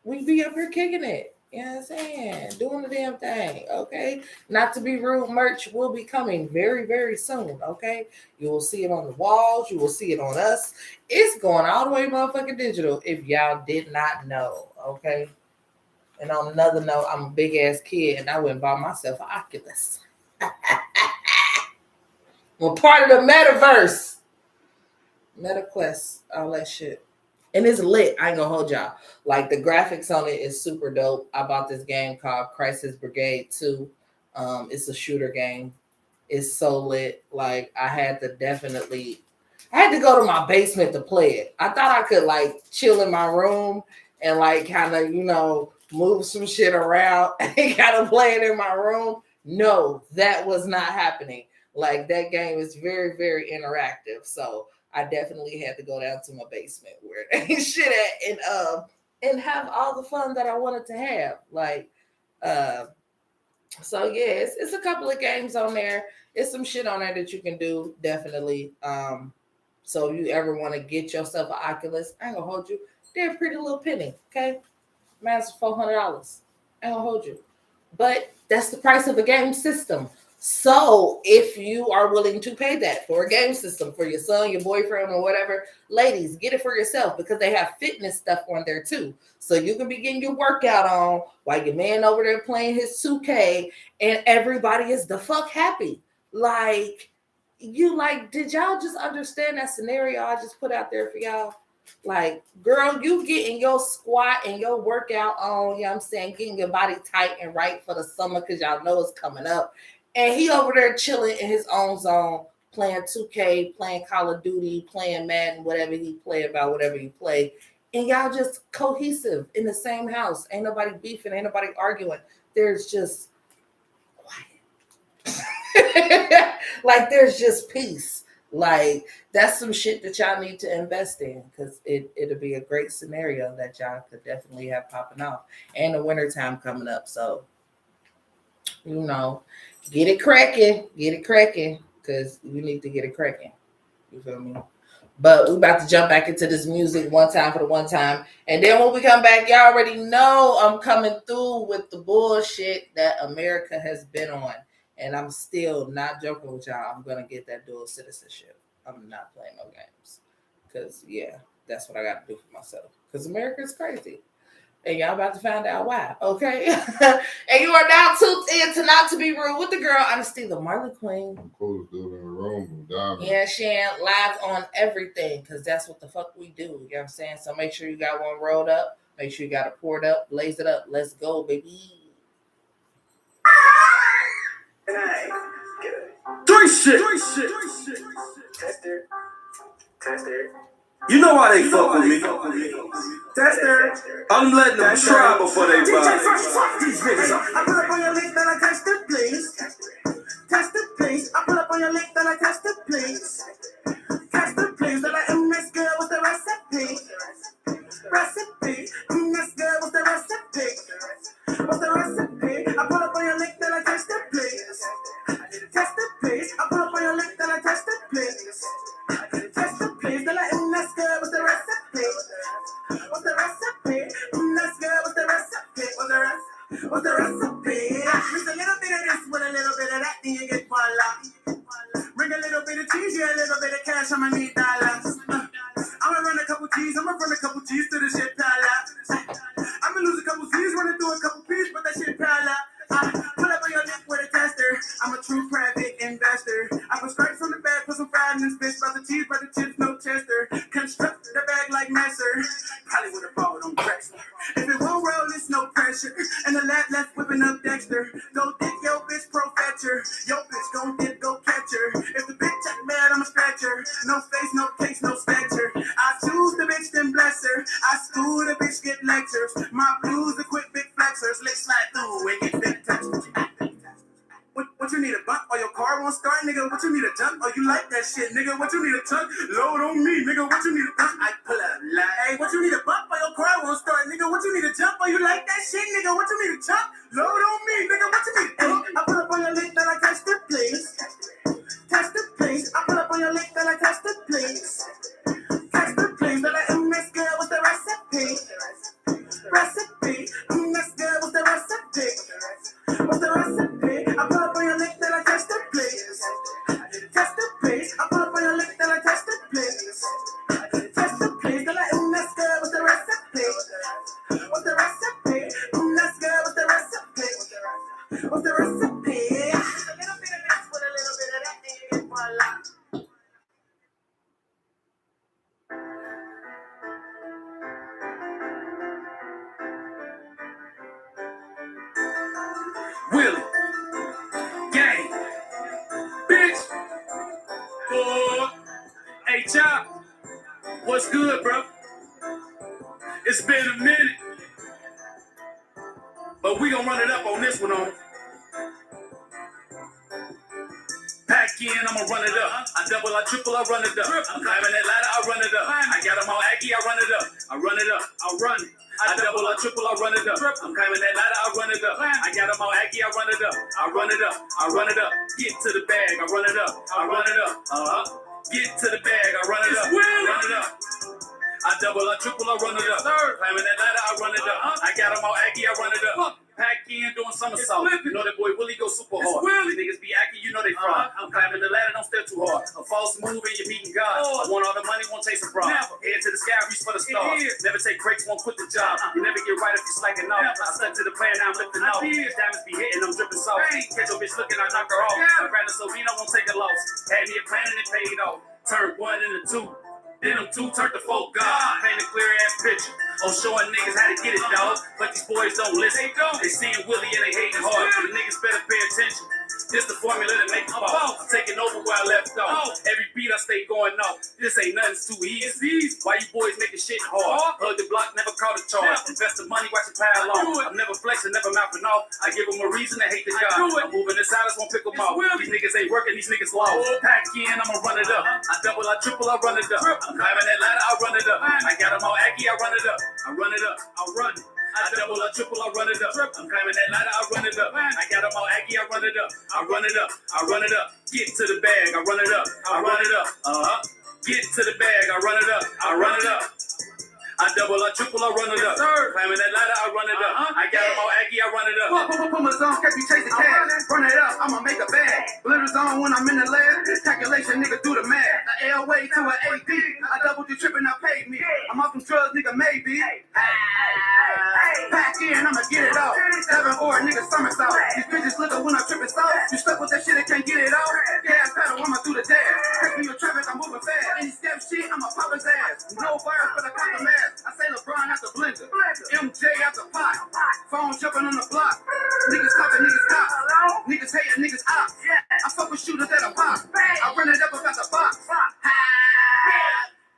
we be up here kicking it. You know what I'm saying? Doing the damn thing, okay? Not to be rude, merch will be coming very, very soon, okay? You will see it on the walls. You will see it on us. It's going all the way motherfucking digital if y'all did not know, okay? And on another note, I'm a big-ass kid, and I went and bought myself an Oculus. I'm part of the metaverse. MetaQuest, all that shit. And it's lit. I ain't gonna hold y'all. Like, the graphics on it is super dope. I bought this game called Crisis Brigade 2. It's a shooter game. It's so lit. Like, I had to go to my basement to play it. I thought I could like chill in my room and like kind of, move some shit around and kind of play it in my room. No, that was not happening. Like, that game is very, very interactive. So I definitely had to go down to my basement where it ain't shit at and have all the fun that I wanted to have. Like, so yeah, it's a couple of games on there. It's some shit on there that you can do, definitely. So if you ever want to get yourself an Oculus, I ain't gonna hold you. They're a pretty little penny, okay? Mine's $400. I ain't gonna hold you. But that's the price of a game system. So if you are willing to pay that for a game system for your son, your boyfriend, or whatever, ladies, get it for yourself because they have fitness stuff on there too. So you can be getting your workout on while your man over there playing his 2K and everybody is the fuck happy. Like, did y'all just understand that scenario I just put out there for y'all? Like, girl, you getting your squat and your workout on, you know what I'm saying, getting your body tight and right for the summer because y'all know it's coming up. And he over there chilling in his own zone, playing 2K, playing Call of Duty, playing Madden, whatever he play about, whatever you play. And y'all just cohesive in the same house. Ain't nobody beefing, ain't nobody arguing. There's just quiet. Like there's just peace. Like that's some shit that y'all need to invest in because it'll be a great scenario that y'all could definitely have popping off. And the wintertime coming up. So, you know, get it cracking. Because you need to get it cracking. You feel me? But we about to jump back into this music one time for the one time. And then when we come back, y'all already know I'm coming through with the bullshit that America has been on. And I'm still not joking with y'all. I'm going to get that dual citizenship. I'm not playing no games. Because, yeah, that's what I got to do for myself. Because America's crazy. And y'all about to find out why, okay? And you are now tuned in to Not to Be Rude with the girl, Honesty, the Marley Queen. I'm coolest dude in the room, Diamond. Yeah, Shan, live on everything, because that's what the fuck we do. You know what I'm saying? So make sure you got one rolled up. Make sure you got it poured up. Blaze it up. Let's go, baby. Three shit. Tester. You know why they fuck with me. Tester. I'm letting them try before they buy. I pull up on your link, then I test it, please. Test it, please. I pull up on your link, then I test it, please. Test it, please. Then I this girl with the recipe. This girl with the recipe. What's the recipe? I pull up on your link, then I test it, please. Test it, please. I pull up on your link, then I test it, please. Test it, please. Then I this girl with the recipe. What's the recipe? This girl with the recipe. What's the recipe? Mix a little bit of this with a little bit of that, then you get voila. Bring a little bit of cheese, yeah, a little bit of cash, I'ma need dollars. I'ma run a couple G's to the shit pile. I'ma lose a couple Z's, running through a couple P's, but that shit pile up. Pull up on your lip with a tester. I'm a true private investor. I put stripes on the bag, put some fried in this bitch, by the cheese, by the chips, no Chester. Construct the bag like Messer. Probably would have bought it on Drexler. If it won't roll, it's no pressure. And the lap left whipping up Dexter. Go dick your bitch, pro fetcher. Yo bitch, go dip, go catch her. If the bitch act mad, I'ma scratch her. No face, no case, no stature. I choose the bitch, then bless her. I school the bitch, get lectures. My blues, the quick big flexers. Let's slide through and get big touches. What you need a bump or your car won't start, nigga? What you need a jump? Oh, you like that shit, nigga? What you need a tuck? Load on me, nigga. What you need a bump? I pull up like, hey, what you need a bump or your car won't start, nigga? What you need a jump? Oh, you like that shit, nigga? What you need a jump? Load on me, nigga. What you need a jump? I pull up on your link, then I test it, please. Test it, please. I pull up on your link, then I test it, please. Test it, please. Then I this girl with the recipe. This girl with the recipe. What's the recipe? I pull up on your link, then I test it, please. Test it, please. I pull up on your link, then I test it, please. Test it, please. Then I this girl with the recipe. What's the recipe? This girl with the recipe. What's the recipe? A little bit of this with a little bit of that, then you get voila. Willie. Gang. Bitch. Boy. Hey, Chop. What's good, bro? It's been a minute. But we gon' run it up on this one, on. Pack in, I'ma run it up. I double, I triple, I run it up. I'm climbing that ladder, I run it up. I got them all Aggie, I run it up. I run it up, I run it. I double, I triple, I run it up. I'm climbing that ladder, I run it up. I got them all Aggie, I run it up. I run it up, I run it up. Get to the bag, I run it up. I run it up, Get to the bag, I run it up. Run it up. I double, I triple, I run it up. Climbing that ladder, I run it up. I got them all Aggie, I run it up. Pack in, doing somersault. You know that boy Willie go super hard. These niggas be acting, you know they fraud. I'm climbing the ladder, don't step too hard. A false move and you're meeting God. I want all the money, won't taste a fraud. Head to the sky, reach for the stars. Never take breaks, won't quit the job. You never get right if you slacking off. I stuck to the plan, now I'm lifting off. Diamonds be hitting, I'm dripping soft. Catch your bitch looking, I knock her off. My brother Sovino won't take a loss. Had me a plan and it paid off. Turned 1 into 2. Then them 2 turned to 4 God. Paint a clear ass picture. Oh, showing niggas how to get it, dog. But these boys don't listen. They seeing Willie and they hating hard. So the niggas better pay attention. This the formula that make them fall. I'm taking over where I left off. Every beat I stay going off. This ain't nothing too easy. Why you boys making shit hard? Hug the block, never caught a charge. Invest the money, watch it pile off. I'm never flexing, never mouthing off. I give them a reason to hate the job. I'm moving the silence, won't pick them off. These niggas ain't working, these niggas lost. Pack in, I'ma run it up. I double, I triple, I run it up. I'm climbing that ladder, I run it up. I got them all aggy, I run it up. I run it up, I run it. I double, I triple, I run it up. I'm climbing that ladder, I run it up. I got them all aggy, I run it up. I run it up, I run it up. Get to the bag, I run it up. I run it up. Get to the bag, I run it up. I run it up. I double, I triple, I run it up. Climbing that ladder, I run it up. I got them all aggy, I run it up. Put my zone, catch me chasing cash. Run it up, I'ma make a bag. Glitters on when I'm in the lab. Calculation, nigga, do the math. A L-way to an AP. I doubled the trip and I paid me. I'm off some drugs, nigga, maybe. Pack in, I'ma get it off. 7-4, nigga, somersault. These bitches looking when I'm tripping soft. You stuck with that shit and can't get it off. Gas pedal, I'ma do the dash. Catch me your traffic, I'm moving fast. Any step shit, I'ma pop his ass. No virus, but I cop the mask. I say LeBron out the blender. MJ out the pot. Phone jumping on the block. Niggas talking, niggas stop. Niggas hating, niggas op. I fuck with shooters that are pop. I run it up about the box.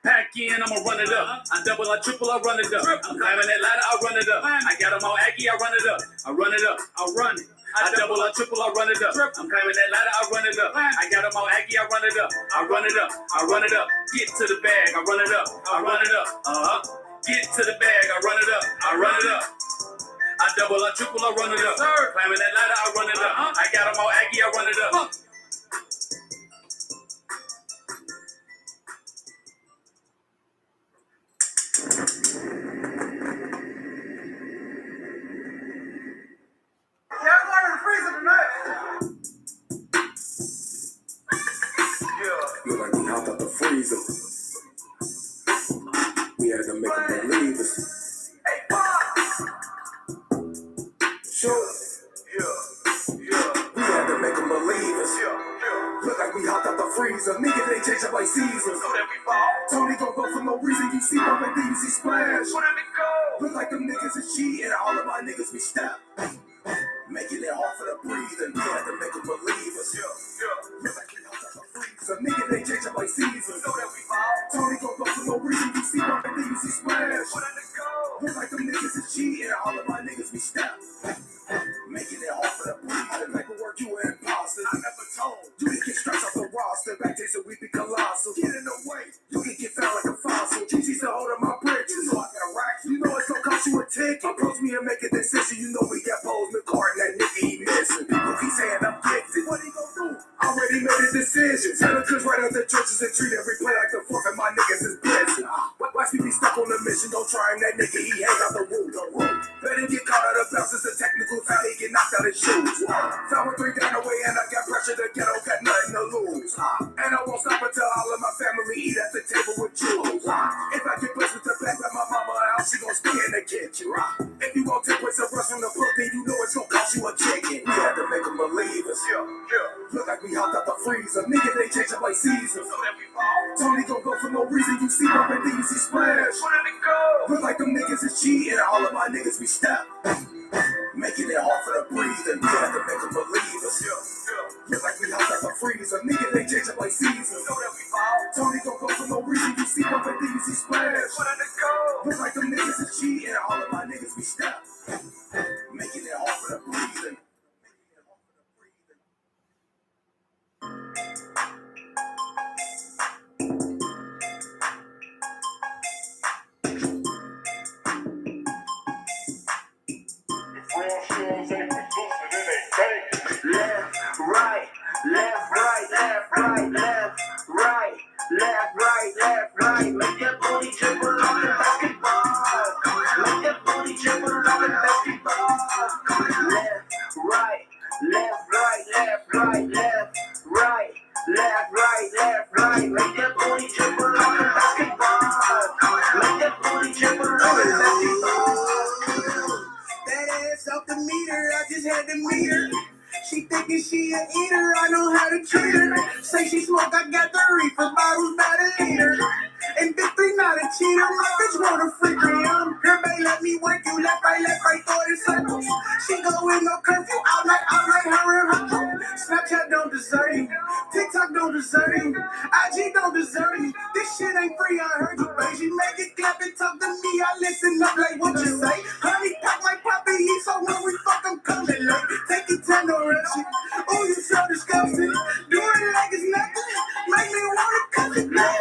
Pack in, I'ma run it up. I double, I triple, I run it up. I'm climbing that ladder, I run it up. I got them all aggy, I run it up. I run it up, I run it. I double, I triple, I run it up. I'm climbing that ladder, I run it up. I got them all aggy, I run it up. I run it up, I run it up. Get to the bag, I run it up. I run it up. Get to the bag, I run it up. I run it up. I double, I triple, I run it up. Climbing that ladder, I run it up. I got them all aggy, I run it up. Look like we hopped out the freezer. We had to make them believe us. Sure. We had to make them believe us. Look like we hopped out the freezer. Nigga, they change up like seasons. Tony gon' go for no reason. You see bumping things, he splash. Look like them niggas is cheating. All of my niggas be stabbed. Making it hard for the breathing. We had to make them believe us. Look like we hopped out the freezer. Nigga, they change up like seasons. Tony gon' go for no reason. You see bumping things, he splash. Look like them niggas is cheating. All of my niggas be stabbed. Making it hard for the breathing. Paperwork, you an imposter. I never told you to get stressed off the roster. Back days that we be colossal. Get in the way. You can get found like a fossil. GG's the hold of my bridge. You know I got racks. You know it's gonna cost you a ticket. Approach me and make a decision. You know we got posed with Card and that nigga he missing. People keep saying I'm gifted. What he gon' do? Already made a decision. Senators right out the churches and treat every play like the fourth, and my niggas is blessing. Watch me be stuck on the mission. Don't try him, that nigga. He hang out the roof. Better get caught out of bounds. It's a technical foul. He get knocked out his shoes. Foul with 3 down the way, and I got pressure. The ghetto got nothing to lose. And I won't stop until all of my family eat at the table with Jews. If I get blessed with the fact that my mama out, she gon' stay in the kitchen. If you want 10 points of rush from the book, then you know it's gon' cost you a chicken. We had to make them believe us. Look like we hopped out the freezer. Nigga, they change up like seasons. Tony gon' go for no reason. You see bumping things, he splash. Look like them niggas is cheating. All of my niggas be stabbed. Making it hard for the breathing. We had to make them believe us. Look like we hopped out the freezer. Nigga, they change up like seasons. Tony gon' go for no reason. You see bumping things, he splash. Look like them niggas is cheating. All of my niggas be stabbed. Making it hard for the breathing. Left, right, left, right, left, right, left, right, left, right, left, right. Make that booty dribble on the basketball. Make that booty dribble on the basketball. Left, right, left, right, left, right, left, right, left, right, left, right. Make that booty dribble on the basketball. Make that booty dribble on the basketball. That ass off the meter, I just had to meet her. She thinking she a eater, I know how to treat her. Say she smoke, I got the reefer bottles by the liter. And Victory not a cheater, my bitch want a freak me. Girl, babe, let me work you left, right, throw it in circles. She go in no curfew, out like her and her. Snapchat deserve you. TikTok don't deserve you. IG don't deserve you. This shit ain't free, I heard you, baby. Make it clap and talk to me. I listen up like what you say. Honey, pop my poppy heat, so when we fuck, I'm coming late. Take your time, no rushing. Oh, you so disgusting. Do it like it's nothing. Make me wanna cut it down.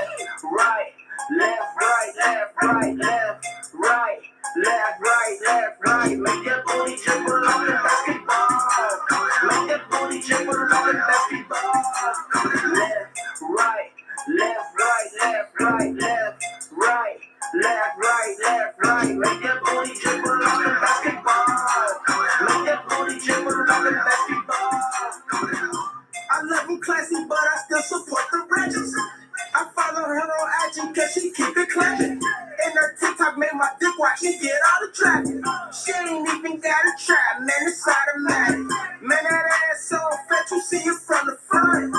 Right, left, right, left, right, left, right, left, right, left, right. Make that booty jump along the basketball. Make that booty jump along the basketball. Left, right, left, right, left, right, left, right, left, right, left, right. Make that booty jump along the basketball. Make that booty jump along the basketball. I love them classy, but I still support the ratchets. I follow her on IG cause she keep it clapping. And her TikTok made my dick watch and get all the traffic. She ain't even got a trap, man, it's automatic. Man, that ass so fat, you see it from the front.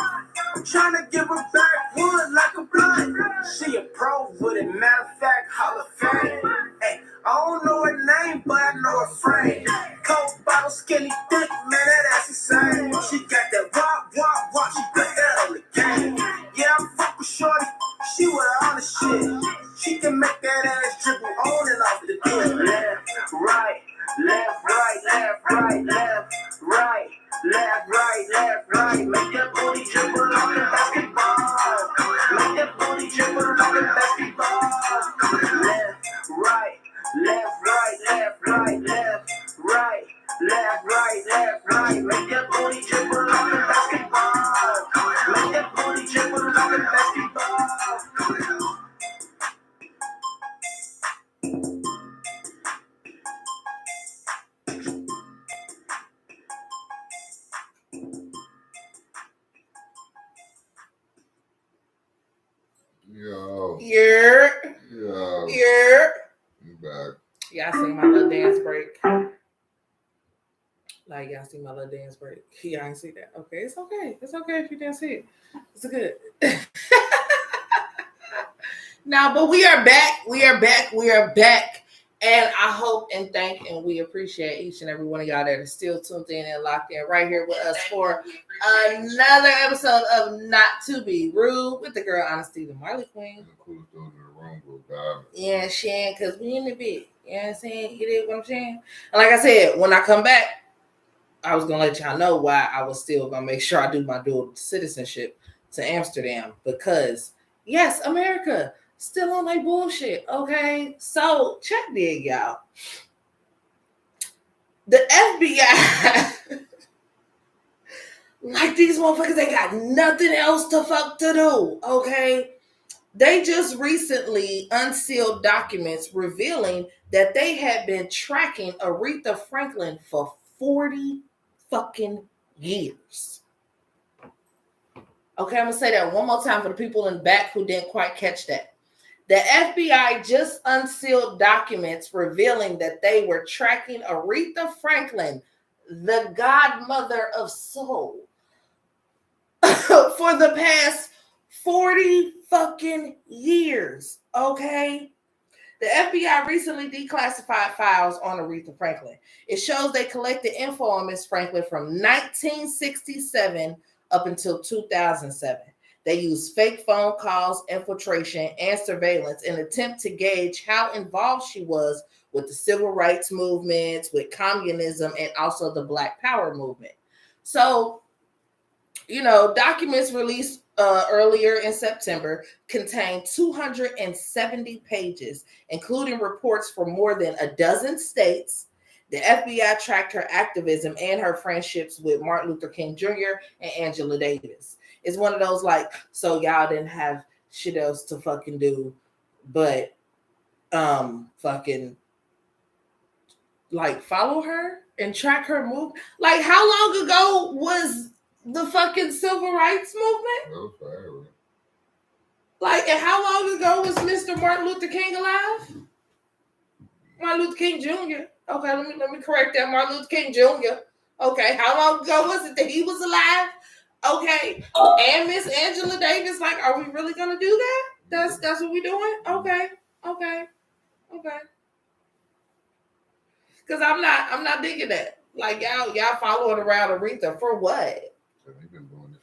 I'm trying to give her back wood like a blunt. She a pro with it, matter of fact, Hall of Fame. Hey, I don't know her name, but I know her frame. Coke bottle, skinny thick, man, that ass insane. She got that rock, she put that on the game. Yeah, I fuck with shorty, she with all the shit. She can make that ass dribble on and off the dick. Left, right, left, right, left, right, left, right, left, right, left, right. Make that booty dribble on the basketball. Make that booty dribble on the basketball. Left, right, left, right, left, right, left, right, left, right, left, right. Make that booty dribble on the basketball. Make that booty dribble on the basketball. Yo, Yeah. yo, Yeah. I'm back. Y'all see my little dance break? Like, y'all see my little dance break? Y'all ain't see that. Okay, it's okay. It's okay if you didn't see it. It's good. Now, but we are back. We are back. We are back. And I hope and thank and we appreciate each and every one of y'all that are still tuned in and locked in right here with us for another episode of Not To Be Rude with the girl Honesty, the Marley Queen. The coolest dude in the room, bro. God. Yeah, Shan, because we in the bit. You know what I'm saying? You dig what I'm saying? And like I said, when I come back, I was going to let y'all know why I was still going to make sure I do my dual citizenship to Amsterdam. Because, yes, America, still on their bullshit, okay? So, check this, y'all. The FBI, like these motherfuckers, they got nothing else to fuck to do, okay? They just recently unsealed documents revealing that they had been tracking Aretha Franklin for 40 fucking years. Okay, I'm gonna say that one more time for the people in the back who didn't quite catch that. The FBI just unsealed documents revealing that they were tracking Aretha Franklin, the godmother of soul, for the past 40 fucking years, okay? The FBI recently declassified files on Aretha Franklin. It shows they collected info on Miss Franklin from 1967 up until 2007. They used fake phone calls, infiltration, and surveillance in an attempt to gauge how involved she was with the civil rights movements, with communism, and also the Black Power movement. So, you know, documents released earlier in September contained 270 pages, including reports from more than a dozen states. The FBI tracked her activism and her friendships with Martin Luther King Jr. and Angela Davis. It's one of those like, so y'all didn't have shit else to fucking do, but fucking like follow her and track her move. Like, how long ago was the fucking civil rights movement? That was forever. Like, and how long ago was Mr. Martin Luther King alive? Martin Luther King Jr. Okay, let me correct that. Martin Luther King Jr. Okay, how long ago was it that he was alive? Okay, and Miss Angela Davis. Like, are we really gonna do that? That's what we doing? Okay. Because I'm not digging that. Like, y'all following around Aretha for what? So they've been doing this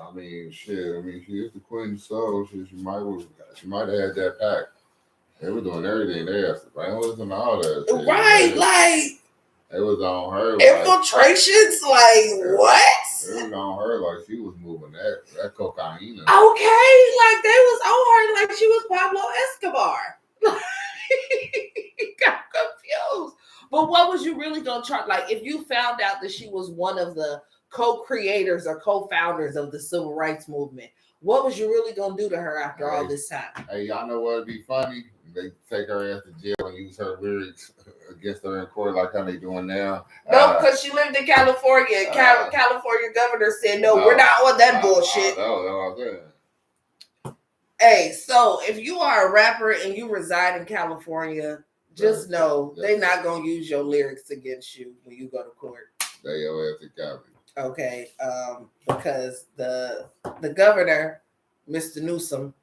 I mean, shit. I mean, she is the queen of soul. She might have had that pack. They were doing everything. They asked. I wasn't all that. Shit. Right, like it was on her. Infiltrations, like what? It was on her like she was moving that cocaine. Okay, like they was on her like she was Pablo Escobar. Got confused. But what was you really gonna try? Like, if you found out that she was one of the co-creators or co-founders of the civil rights movement, what was you really gonna do to her after all this time? Hey, y'all know what'd be funny? They take her ass to jail and use her lyrics against her in court like how they doing now. No, because she lived in California. California governor said, no, we're not on that bullshit. No. Hey, so if you are a rapper and you reside in California, just know they're not going to use your lyrics against you when you go to court. They your ass to Cali. Okay, because the governor, Mr. Newsom,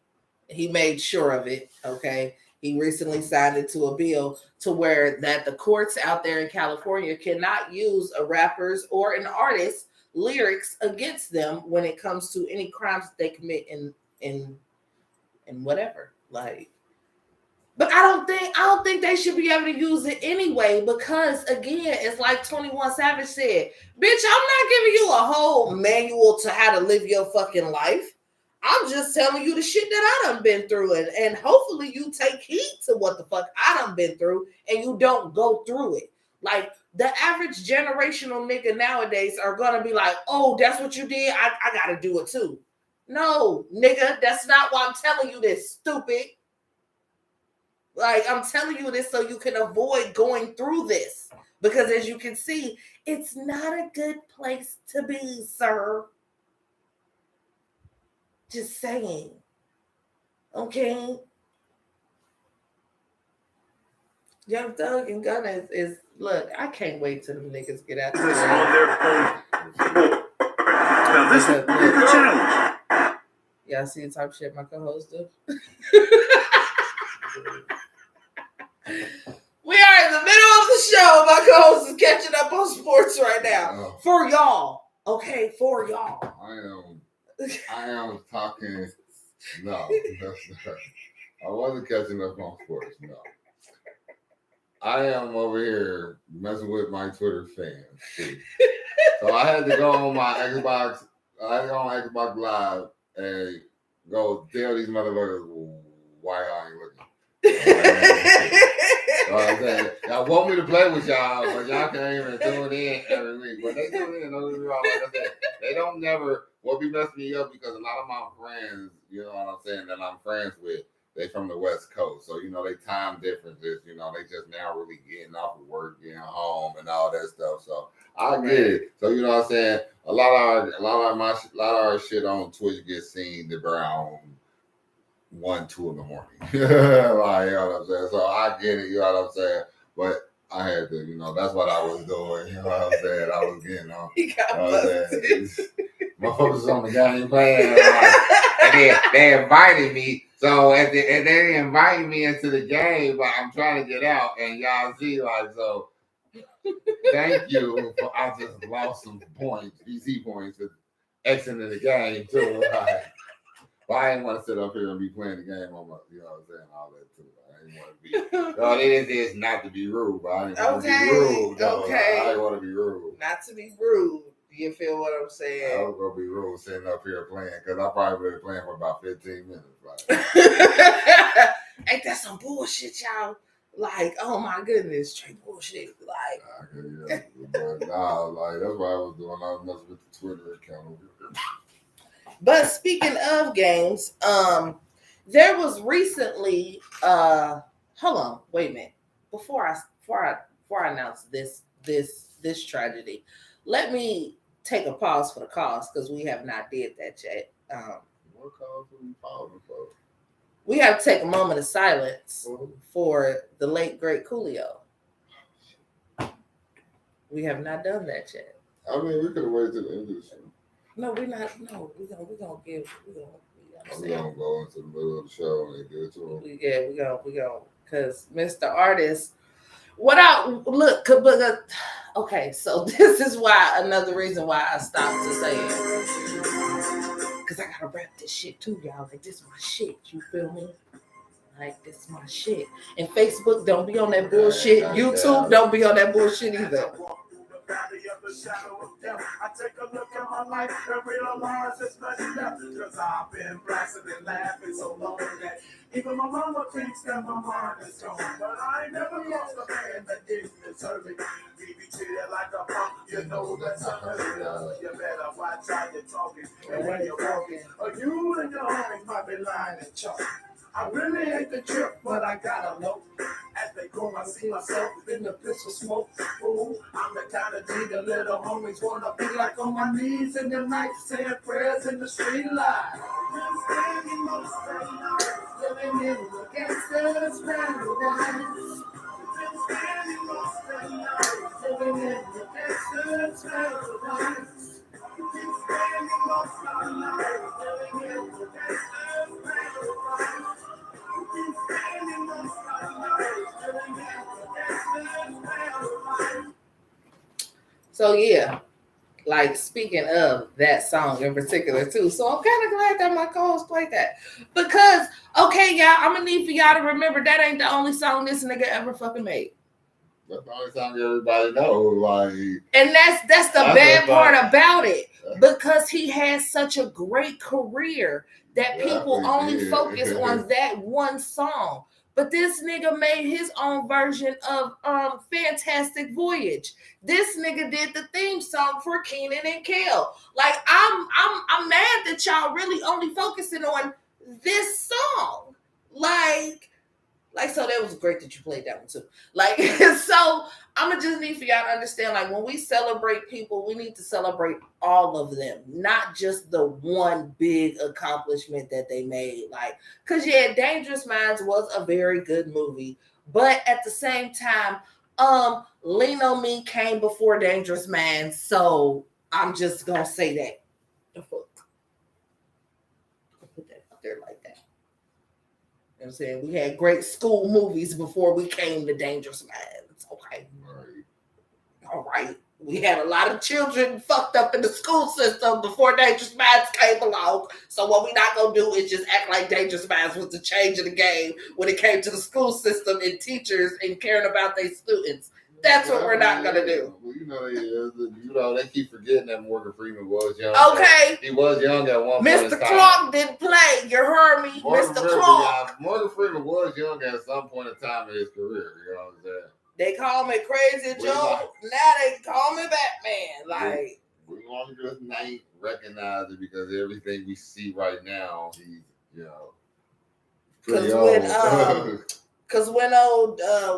he made sure of it, okay? He recently signed into a bill to where that the courts out there in California cannot use a rapper's or an artist's lyrics against them when it comes to any crimes that they commit in whatever. Like, but I don't think they should be able to use it anyway, because again, it's like 21 Savage said, bitch, I'm not giving you a whole manual to how to live your fucking life. I'm just telling you the shit that I done been through, and hopefully you take heed to what the fuck I done been through and you don't go through it. Like, the average generational nigga nowadays are gonna be like, oh, that's what you did? I gotta do it too. No, nigga, that's not why I'm telling you this, stupid. Like, I'm telling you this so you can avoid going through this. Because as you can see, it's not a good place to be, sir. Just saying. Okay? Young Thug and Gunna is look, I can't wait till the niggas get out there. Now this is the challenge. Y'all see the type of shit my co-host do? We are in the middle of the show. My co-host is catching up on sports right now. For y'all. Okay, for y'all. I am talking. No, that's not. I wasn't catching up on sports. No, I am over here messing with my Twitter fans. See? So I had to go on my Xbox. I had to go on Xbox Live and go tell these motherfuckers why I ain't looking. Y'all want me to play with y'all, but y'all can't even tune in every week. But they tune in. Like I said, they don't never. What be messing me up because a lot of my friends, you know what I'm saying, that I'm friends with, they from the West Coast. So, you know, they time differences, you know, they just now really getting off of work, getting home and all that stuff. So I get it. So, you know what I'm saying? A lot of our shit on Twitch gets seen around 1, 2 in the morning. Like, you know what I'm saying? So I get it, you know what I'm saying? But I had to, you know, that's what I was doing. You know what I'm saying? I was getting on. He got busted. My focus is on the game playing. And they invited me. So and they invited me into the game, but I'm trying to get out. And y'all see, like, so thank you. I just lost some points, PC points, for exiting the game too. Like, but I didn't want to sit up here and be playing the game on my, you know what I'm saying, all that too. I didn't want to be. No, it is not to be rude, but I didn't want to be rude. Though. Okay. I didn't want to be rude. Not to be rude. You feel what I'm saying? I was gonna be rude sitting up here playing because I probably been playing for about 15 minutes. Like. Ain't that some bullshit, y'all? Like, oh my goodness, straight bullshit. Like, but nah, like that's what I was doing. I was messing with the Twitter account over here. But speaking of games, there was recently. Hold on, wait a minute. Before I announce this tragedy, let me take a pause for the cause because we have not did that yet. What cause are we pausing for? We have to take a moment of silence for the late great Coolio. We have not done that yet. I mean, we could have waited till the end of the show. No, we're not. No, we're gonna go into the middle of the show and get to him. Yeah, we go because Mr. Artist. Okay, so this is why another reason why I stopped to say it. because I gotta rap this shit too, y'all. Like, this my shit. You feel me? Like, this my shit. And Facebook, don't be on that bullshit. YouTube, don't be on that bullshit either. I take a look at my life and realize there's nothing left. Cause I've been blasting and laughing so long that even my mama thinks that my mind is gone. But I ain't never lost a man that didn't deserve it. We be treated like a punk, you know that's unheard of. You better watch how you're talking and when you're walking. Or you and your homies might be lying and chalk. I really hate the trip, but I gotta know. As they go, I see myself in the pistol smoke. Ooh, I'm the kind of dude the little homies wanna be like on my knees in the night, saying prayers in the street light. Been spending most of the night living in the gangster's paradise. Been spending most of the night living in the gangster's paradise. Been spending most of the night living in the gangster's paradise. So yeah, like speaking of that song in particular too. So I'm kind of glad that my co-host played that because okay, y'all, I'm gonna need for y'all to remember that ain't the only song this nigga ever fucking made. That's the only song everybody knows. Like, and that's the bad part about it because he has such a great career that people only focus on that one song. But this nigga made his own version of Fantastic Voyage. This nigga did the theme song for Kenan and Kel. Like, I'm mad that y'all really only focusing on this song. Like, so that was great that you played that one too. Like, so I'm gonna just need for y'all to understand, like, when we celebrate people, we need to celebrate all of them, not just the one big accomplishment that they made. Like, cause yeah, Dangerous Minds was a very good movie, but at the same time, Lean on Me came before Dangerous Minds, so I'm just gonna say that. The fuck, I'll put that out there like that. You know what I'm saying? We had great school movies before we came to Dangerous Minds. Okay. All right. We had a lot of children fucked up in the school system before Dangerous Minds came along. So what we're not going to do is just act like Dangerous Minds was the change of the game when it came to the school system and teachers and caring about their students. That's what we're not going to do. Well, they keep forgetting that Morgan Freeman was young. Okay. He was young at one point. Mr. Clark didn't play. You heard me? Mr. Clark. Morgan Freeman was young at some point in time in his career. You know what I'm saying? They call me Crazy Joe. Now they call me Batman. Like, we want to just not recognize it because everything we see right now, he's, you know, pretty old. Because when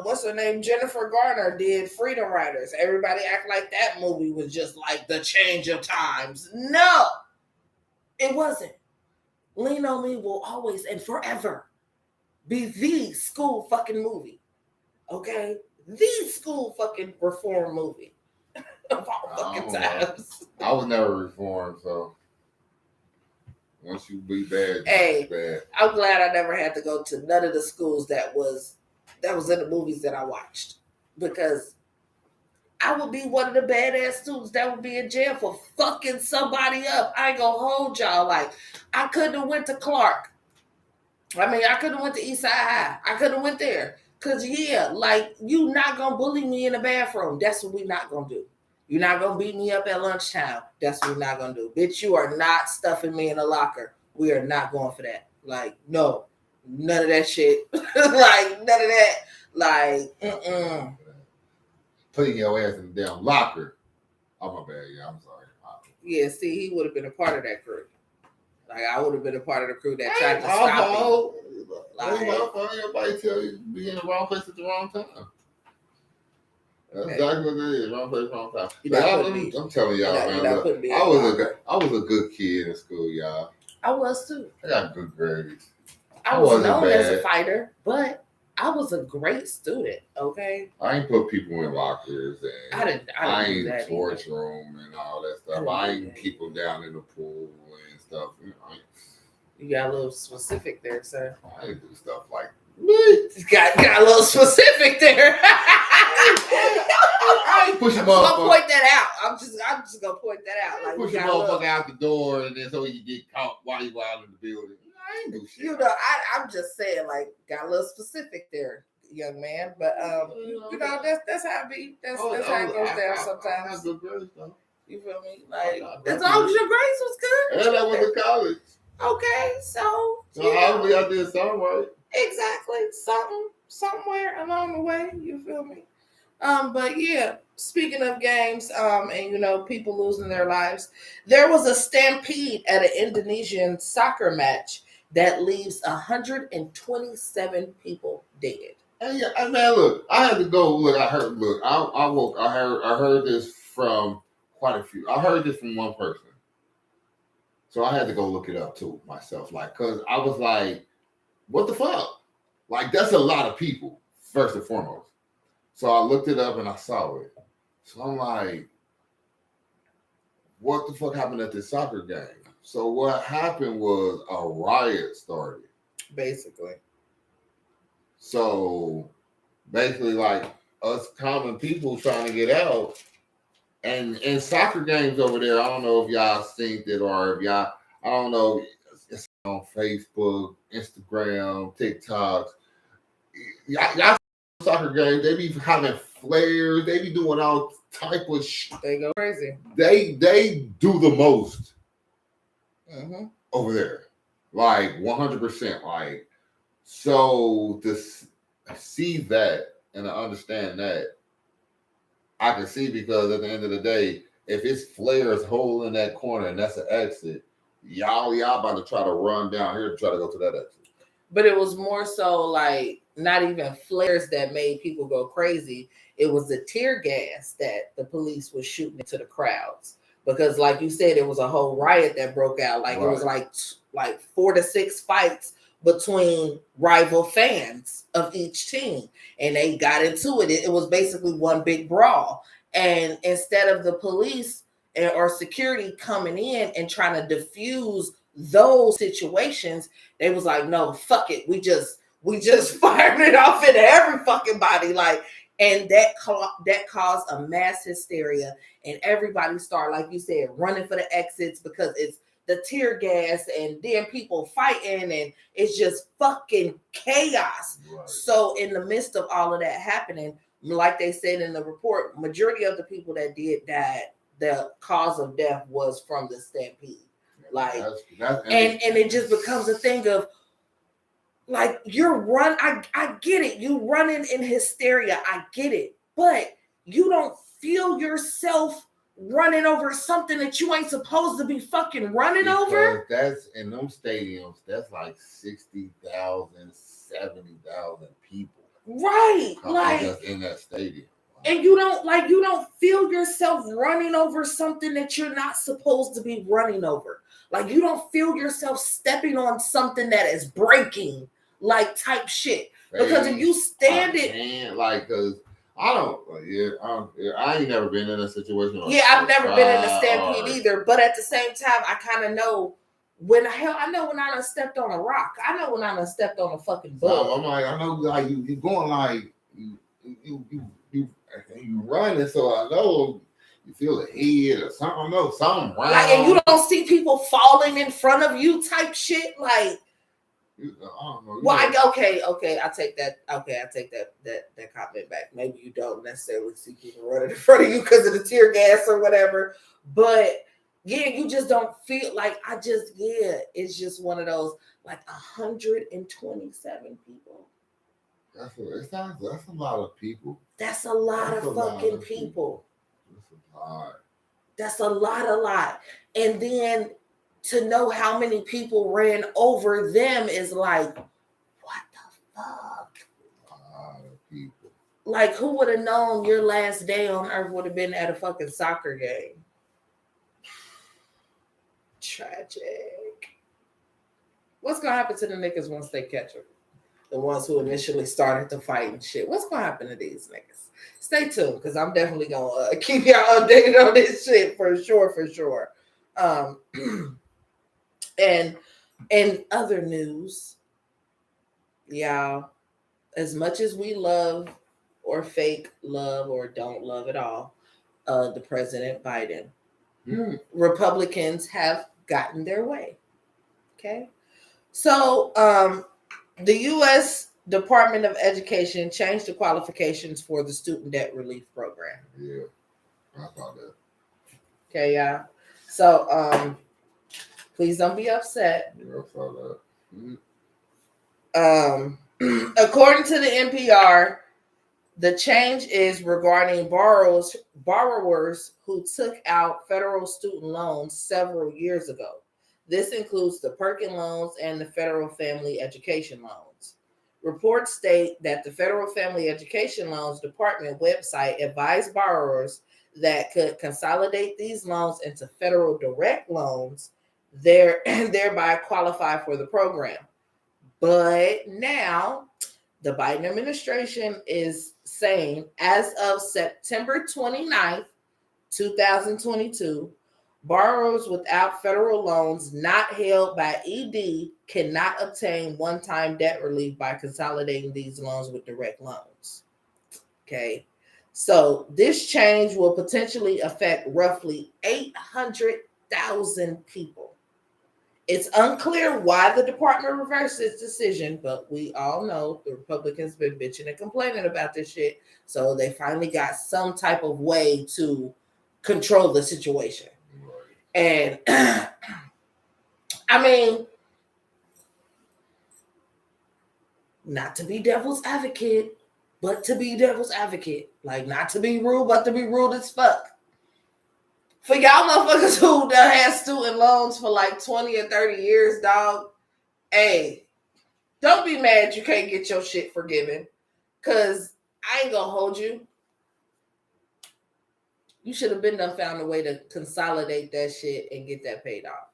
what's her name, Jennifer Garner did Freedom Riders, everybody act like that movie was just like the change of times. No, it wasn't. Lean on Me will always and forever be the school fucking movie. Okay? The school fucking reform movie of all fucking times. I was never reformed, so once you be bad, hey, bad. I'm glad I never had to go to none of the schools that was in the movies that I watched, because I would be one of the badass students that would be in jail for fucking somebody up. I ain't gonna hold y'all. Like, I couldn't have went to Clark. I mean, I couldn't have went to Eastside High. I couldn't have went there. Cause yeah, like, you not gonna bully me in the bathroom. That's what we not gonna do. You're not gonna beat me up at lunchtime. That's what we're not gonna do. Bitch, you are not stuffing me in a locker. We are not going for that. Like, no, none of that shit. Like, none of that. Like, Putting your ass in the damn locker. Oh, my bad. Yeah, I'm sorry. Yeah, see, he would have been a part of that crew. Like, I would have been a part of the crew that tried to stop me. Like, everybody tell you be in the wrong place at the wrong time. That's exactly what it is. Wrong place, wrong time. I'm telling y'all, man. I was a good kid in school, y'all. I was too. I got good grades. I was known as a fighter, but I was a great student. Okay. I ain't put people in lockers and I ain't torch room and all that stuff. I ain't keep them down in the pool and stuff. You got a little specific there, sir. I didn't do stuff like Got a little specific there. I ain't pushing I'm gonna motherfucker. point that out. I'm just gonna point that out. Like, we Push a got a little- motherfucker out the door and then so you get caught while you out in the building. I ain't do shit. you know, I'm just saying, like, got a little specific there, young man. But you know, that's how it be. That's how it goes down sometimes. You feel me? Like, as long as your grades was good. And I went to college. Okay, so So hopefully I did something right. exactly, somewhere along the way. You feel me? But yeah, speaking of games, and you know, people losing their lives, there was a stampede at an Indonesian soccer match that leaves 127 people dead. Hey, yeah, man, look, I had to go. Look, I heard this from quite a few. I heard this from one person, so I had to go look it up too myself. Like, cause I was like, "What the fuck?" Like, that's a lot of people. First and foremost, so I looked it up and I saw it. So I'm like, "What the fuck happened at this soccer game?" So what happened was a riot started. Basically, So basically, like us common people trying to get out, and in soccer games over there, I don't know if y'all seen it or if y'all, I don't know, it's on Facebook, Instagram, TikToks. Y'all soccer games, they be having flares, they be doing all type of shit. they go crazy. They do the most Mm-hmm. over there, like 100%. Like, so to see that and to understand that, I can see, because at the end of the day, if it's flares hole in that corner and that's an exit, y'all about to try to run down here to try to go to that exit. But it was more so like not even flares that made people go crazy. It was the tear gas that the police was shooting into the crowds. Because, like you said, it was a whole riot that broke out. Like, it was like 4 to 6 fights between rival fans of each team, and they got into it. It was basically one big brawl. And instead of the police or security coming in and trying to diffuse those situations, they was like, no, fuck it. We just fired it off into every fucking body. Like, and that caused a mass hysteria, and everybody started, like you said, running for the exits because it's the tear gas, and then people fighting, and it's just fucking chaos. Right. So in the midst of all of that happening, like they said in the report, majority of the people that did die, the cause of death was from the stampede. Like, and it just becomes a thing of, like, I get it. You running in hysteria. I get it. But you don't feel yourself running over something that you ain't supposed to be fucking running over. That's in them stadiums, that's like 60,000, 70,000 people. Right. Like, just in that stadium. and you don't feel yourself running over something that you're not supposed to be running over. Like, you don't feel yourself stepping on something that is breaking, like, type shit. Because if you stand it, like, because I ain't never been in a situation. I've never been in a stampede either. But at the same time, I kind of know I know when I done stepped on a rock. I know when I done stepped on a fucking bug. So I'm like, I know, like, you going, like, you running, so I know you feel the head or something. I know something round. Like, and you don't see people falling in front of you, type shit. Like, I don't know. well, I take that. Okay, I take that comment back. Maybe you don't necessarily see people running in front of you because of the tear gas or whatever. But yeah, you just don't feel like. It's just one of those, like, 127 people. That's a lot of people. That's a lot of fucking people. That's a lot. That's a lot. And then to know how many people ran over them is like, what the fuck? A lot of people. Like, who would have known your last day on earth would have been at a fucking soccer game? Tragic. What's gonna happen to the niggas once they catch them? The ones who initially started the fight and shit. What's gonna happen to these niggas? Stay tuned, because I'm definitely gonna keep y'all updated on this shit for sure. And in other news, y'all, as much as we love or fake love or don't love at all, the President Biden, Republicans have gotten their way. Okay. So the U.S. Department of Education changed the qualifications for the student debt relief program. Yeah, I saw that. Okay, y'all. So please don't be upset. Yeah, I saw that. According to the NPR, the change is regarding borrowers who took out federal student loans several years ago. This includes the Perkin loans and the Federal Family Education Loans. Reports state that the Federal Family Education Loans Department website advised borrowers that could consolidate these loans into federal direct loans and thereby qualify for the program. But now the Biden administration is saying as of September 29th, 2022, borrowers without federal loans not held by ED cannot obtain one-time debt relief by consolidating these loans with direct loans. Okay. So this change will potentially affect roughly 800,000 people. It's unclear why the department reversed its decision, but we all know the Republicans been bitching and complaining about this shit. So they finally got some type of way to control the situation. And I mean, not to be devil's advocate, but to be devil's advocate. Like, not to be rude, but to be rude as fuck. For y'all motherfuckers who done had student loans for like 20 or 30 years, dog, hey, don't be mad you can't get your shit forgiven. Because I ain't gonna hold you. You should have been done found a way to consolidate that shit and get that paid off.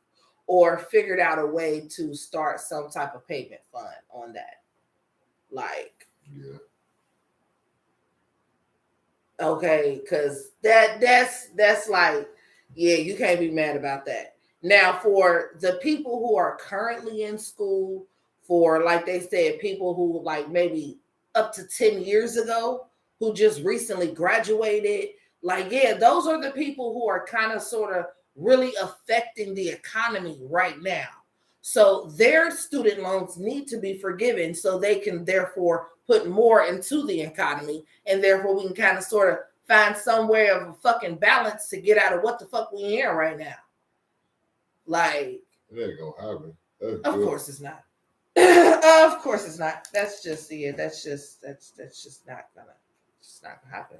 Or figured out a way to start some type of payment fund on that. Like, Yeah. okay, because that's like, yeah, you can't be mad about that. Now, for the people who are currently in school, for, like they said, people who like maybe up to 10 years ago, who just recently graduated, like, yeah, those are the people who are kind of sort of really affecting the economy right now. So their student loans need to be forgiven so they can therefore put more into the economy, and therefore we can kind of sort of find some way of a fucking balance to get out of what the fuck we in right now. Like, It ain't gonna happen. That's of good. course it's not. Of course it's not. That's just that's just not gonna happen.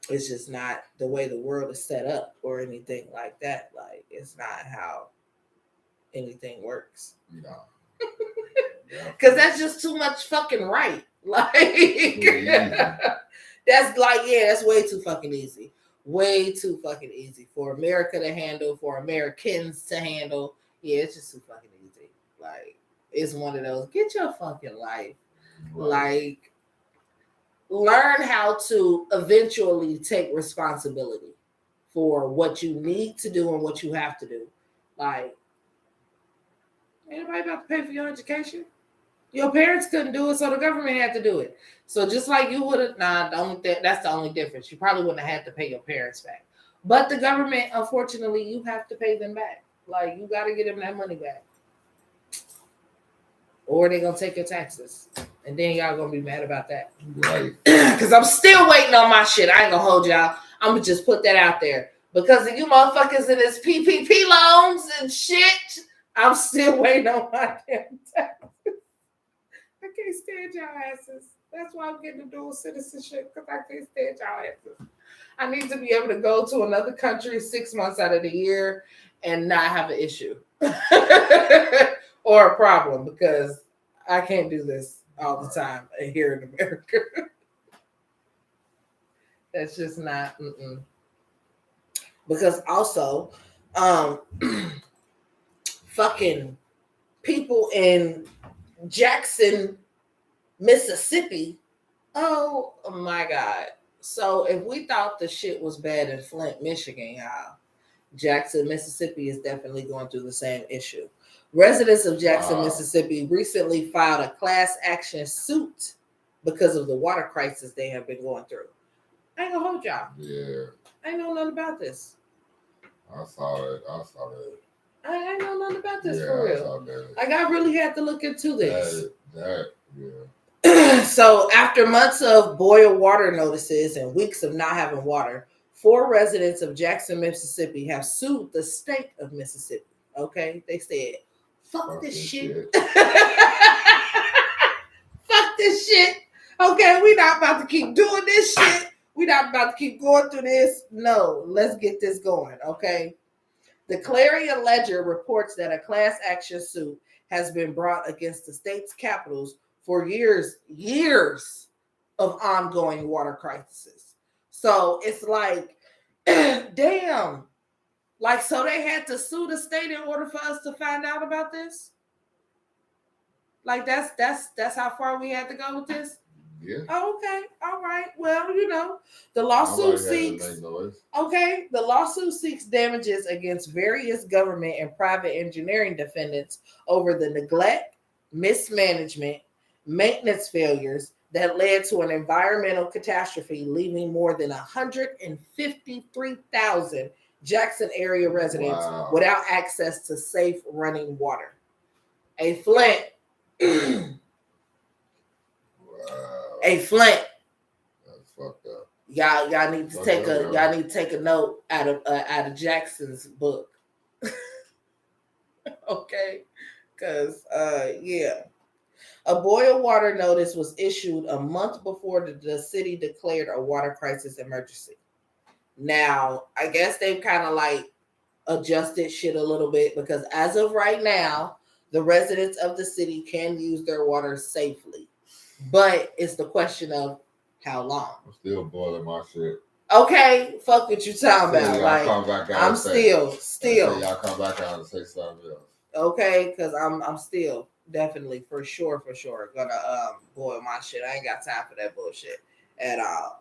It's just not the way the world is set up or anything like that. Like, it's not how anything works. No. Because that's just too much fucking right. Like, that's like, yeah, that's way too fucking easy. Way too fucking easy for America to handle, for Americans to handle. Yeah, it's just too fucking easy. Like, it's one of those, get your fucking life. Like, learn how to eventually take responsibility for what you need to do and what you have to do. Like, anybody about to pay for your education? Your parents couldn't do it, so the government had to do it. So just like you would have, that's the only difference. You probably wouldn't have had to pay your parents back. But the government, unfortunately, you have to pay them back. Like, you got to get them that money back. Or they're going to take your taxes. And then y'all going to be mad about that. Right. Because I'm still waiting on my shit. I ain't going to hold y'all. I'm going to just put that out there. Because of you motherfuckers in this PPP loans and shit, I'm still waiting on my damn taxes. I can't stand y'all asses. That's why I'm getting the dual citizenship, because I can't stand y'all asses. I need to be able to go to another country 6 months out of the year and not have an issue or a problem, because I can't do this all the time here in America. That's just not. Because also, fucking people in Jackson, Mississippi. Oh my God. So if we thought the shit was bad in Flint, Michigan, y'all, Jackson, Mississippi is definitely going through the same issue. Residents of Jackson, Wow. Mississippi recently filed a class action suit because of the water crisis they have been going through. I ain't gonna hold y'all. Yeah, I ain't know nothing about this. I saw that. I ain't know nothing about this Yeah, for I real. saw that. Like, I really had to look into this. Yeah. So, after months of boil water notices and weeks of not having water, 4 residents of Jackson, Mississippi have sued the state of Mississippi. Okay? They said, fuck this shit. Fuck this shit. Okay, we not about to keep doing this shit. We not about to keep going through this. No, let's get this going. Okay. The Clarion Ledger reports that a class action suit has been brought against the state's capitals for years of ongoing water crises. So it's like, damn. Like, so they had to sue the state in order for us to find out about this? Like, that's how far we had to go with this? Yeah. Oh, okay. All right. Well, you know, the lawsuit seeks the lawsuit seeks damages against various government and private engineering defendants over the neglect, mismanagement, maintenance failures that led to an environmental catastrophe, leaving more than 153,000 Jackson area residents without access to safe running water. A Flint. Hey Flint, that's fucked up. Y'all need to take a note out of Jackson's book. Okay, because yeah, a boil water notice was issued a month before the city declared a water crisis emergency. Now, I guess they've kind of like adjusted shit a little bit because as of right now, the residents of the city can use their water safely. But it's the question of how long. I'm still boiling my shit. Okay, fuck what you talking about. Like, I'm still. Y'all come back out and say something else. Okay, because I'm still definitely for sure gonna boil my shit. I ain't got time for that bullshit at all.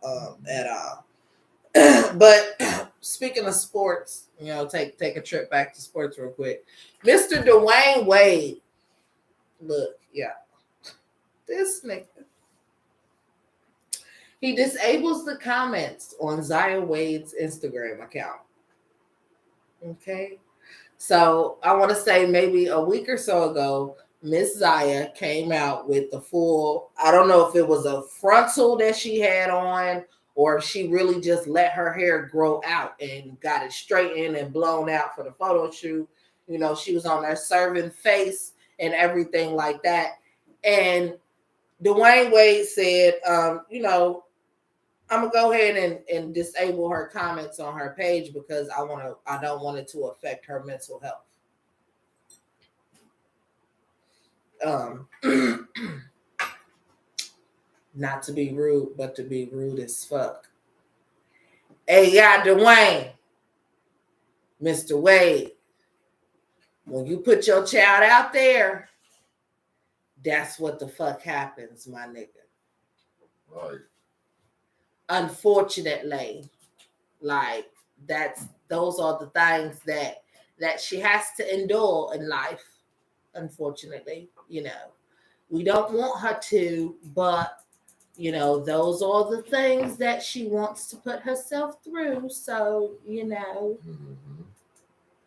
But speaking of sports, you know, take a trip back to sports real quick. Mr. Dwayne Wade. Look, yeah. This nigga. He disables the comments on Zaya Wade's Instagram account. Okay. So I want to say maybe a week or so ago, Miss Zaya came out with the full, I don't know if it was a frontal that she had on or if she really just let her hair grow out and got it straightened and blown out for the photo shoot. You know, she was on there serving face and everything like that. And Dwayne Wade said, you know, I'm gonna go ahead and disable her comments on her page because I don't want it to affect her mental health. Not to be rude, but to be rude as fuck. Hey, yeah, Dwayne, Mr. Wade, when you put your child out there, that's what the fuck happens, my nigga. Right. Unfortunately, like those are the things that she has to endure in life. Unfortunately, you know, we don't want her to, but you know, those are the things that she wants to put herself through. So, you know,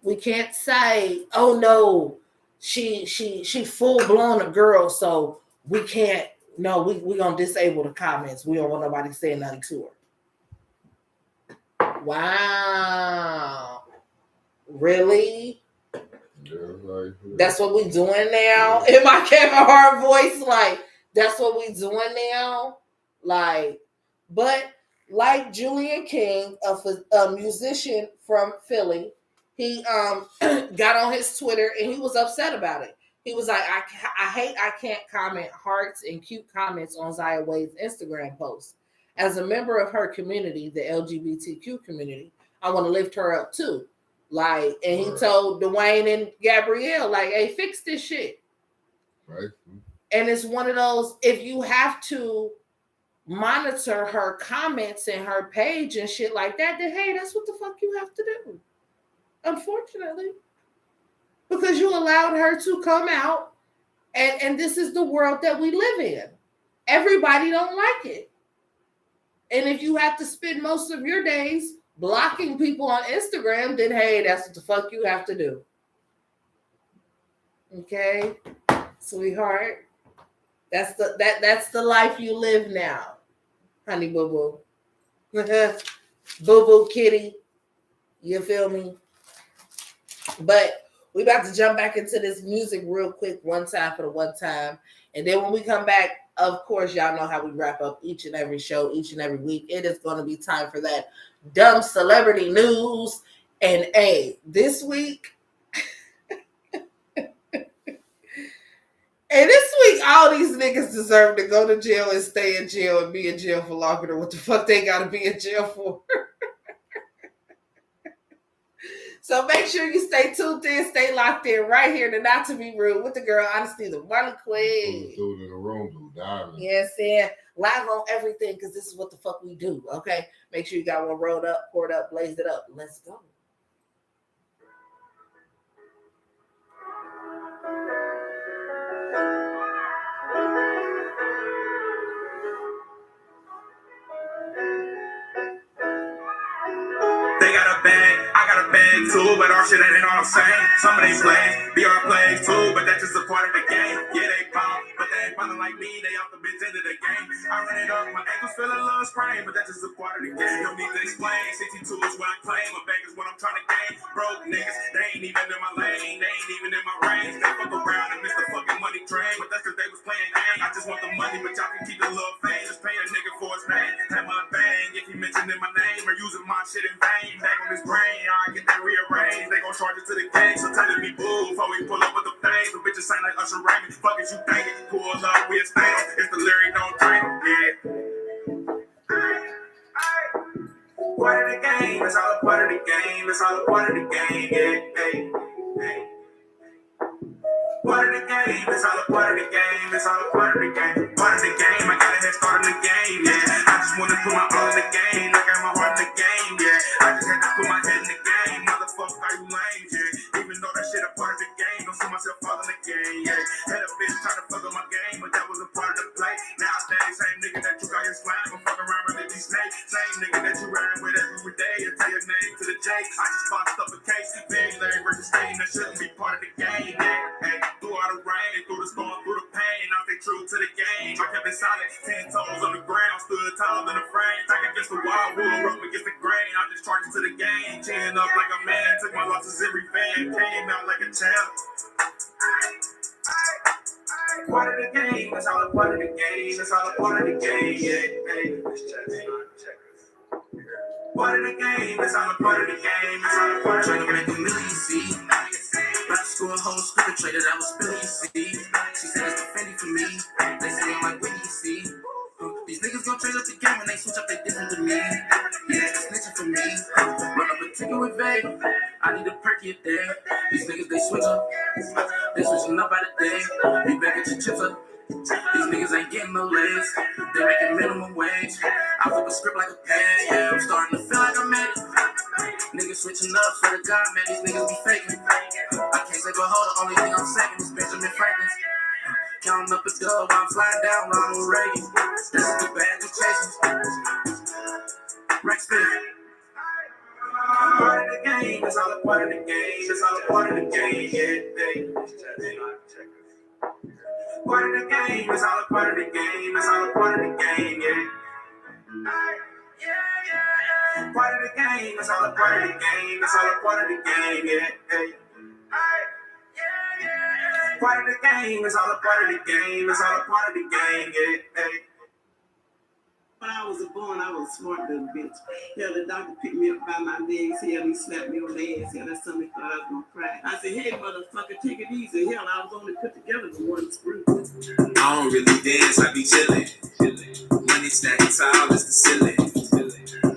we can't say, oh no, she full blown a girl, so we can't. No, we gonna disable the comments. We don't want nobody saying nothing to her. Wow, really? Yeah, that's what we doing now? In my Kevin Hart voice, like that's what we doing now. Like, but like Julian King, a musician from Philly, he got on his Twitter and he was upset about it. He was like, I can't comment hearts and cute comments on Zaya Wade's Instagram post. As a member of her community, the LGBTQ community, I want to lift her up too. Like, and he told Dwayne and Gabrielle, like, hey, fix this shit. Right. And it's one of those, if you have to monitor her comments and her page and shit like that, then hey, that's what the fuck you have to do. unfortunately, because you allowed her to come out, and this is the world that we live in. Everybody don't like it. And if you have to spend most of your days blocking people on Instagram, then hey, that's what the fuck you have to do. Okay, sweetheart, that's the life you live now, honey boo boo, boo boo kitty. You feel me? But we about to jump back into this music real quick, one time for the one time, and then when we come back, of course, y'all know how we wrap up each and every show, each and every week. It is going to be time for that dumb celebrity news. And this week, and this week, all these niggas deserve to go to jail and stay in jail and be in jail for longer than what the fuck they got to be in jail for. So make sure you stay tuned in, stay locked in right here to Not to Be Rude with the girl, Honesty, the Marley Queen. Dude in the room, dude, diving. Yes, yeah. Live on everything because this is what the fuck we do, okay? Make sure you got one rolled up, poured up, blazed it up. Let's go. They got a bag, I got a bag too, but our shit ain't all the same. Some of they plays, be our plays too, but that's just a part of the game. Yeah, they pop, but they ain't ballin' like me, they off the bitch into the game. I run it up, my ankles feel a little sprain, but that's just a part of the game. Don't need to explain, 62 is what I claim, a bag is what I'm trying to gain. Broke niggas, they ain't even in my lane, they ain't even in my range. They fuck around and miss the fucking money train, but that's cause they was playing game. I just want the money, but y'all can keep the little fame. Just pay a nigga for his name, have my bang, if he mentioning my name or using my shit in vain. Back on his brain, I get that rearranged. They gon' charge it to the gang, so telling me boo before we pull up with the things. The bitches sound like Usher Raymond. Fuck is you thinking? Pull up, we a stand. It's the Larry, don't drink. Yeah. Part of the game, it's all a part of the game. It's all a part of the game. Yeah. Hey. Hey. Part of the game, it's all a part of the game. It's all a part of the game. Part of the game, I got a head start in the game. Yeah. I just wanna put my all in the game. I got my heart in the game. Yeah. I just had to put my head in the game. Motherfucker, are you lame? Yeah. Even though that shit a part of the game, don't see myself all in the game. Yeah. Had a bitch trying to fuck up my game, but that was a part of the play. Nowadays, same nigga that you got your slime, I'm fucking around with these snakes. Same nigga that you riding with every day. I tell your name to the J. I just boxed up a case. Big Larry versus Stain, that shouldn't be part of the game. Yeah. Hey. Through all the rain, through the storm, through the pain, I stay true to the game. I kept it solid, 10 toes on the ground, stood tall in the frame. Back against the wall, wood up against the grain. I just charged to the game, chin up like a man. Took my losses every fan, came out like a champ. Part of the game, it's all a part of the game. It's all a part of the game, yeah. Hey, part of the game, it's all a part of the game. It's all a part of the game. Trying to make a million, see. Back to school, a whole script traded, I was spilling, you see. She said it's defending for me. They say I'm like, what do you see? These niggas gon' trade up the game and they switch up, they different than me. Yeah, they snitching for me. Run up a ticket with Vay. I need a perky a day. These niggas, they switch up. They switching up by the day. You back at your chips up. These niggas ain't getting no legs. They making minimum wage. I flip a script like a pen. Yeah, I'm starting to feel like I'm made it. Niggas switching up, swear to God, man, these niggas be faking. I can't say go hold, the only thing I'm saving is Benjamin Franklin. Counting up a dub while I'm flying down Ronald Reagan. This is the bad education. Rex Smith. Part of the game, it's all a part of the game. It's all a part of the game, yeah. Part of the game, it's all a part of the game. It's all a part of the game, yeah. Part of the game, it's all a part of the game. It's all a part of the game, yeah. Part of the game, it's all a part of the game. It's all a part of the game, yeah. When I was born, I was a smart little bitch. Hell, the doctor picked me up by my legs. Hell, he slapped me on the ass. Hell, that somebody thought I was gonna cry. I said, hey, motherfucker, take it easy. Hell, I was only put together with one screw. I don't really dance, I be chillin'. Money stacking tall is the ceiling.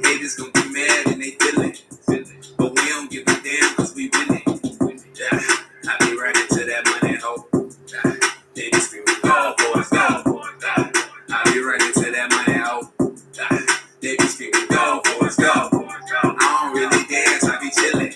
Haters gon' be mad and they feel it. But we don't give a damn cause we winning. Yeah, I be right into that money hoe. They be screaming, go, boys, go. I be right into that money hoe. They be screaming, go, boys, go. I don't really dance, I be chillin'.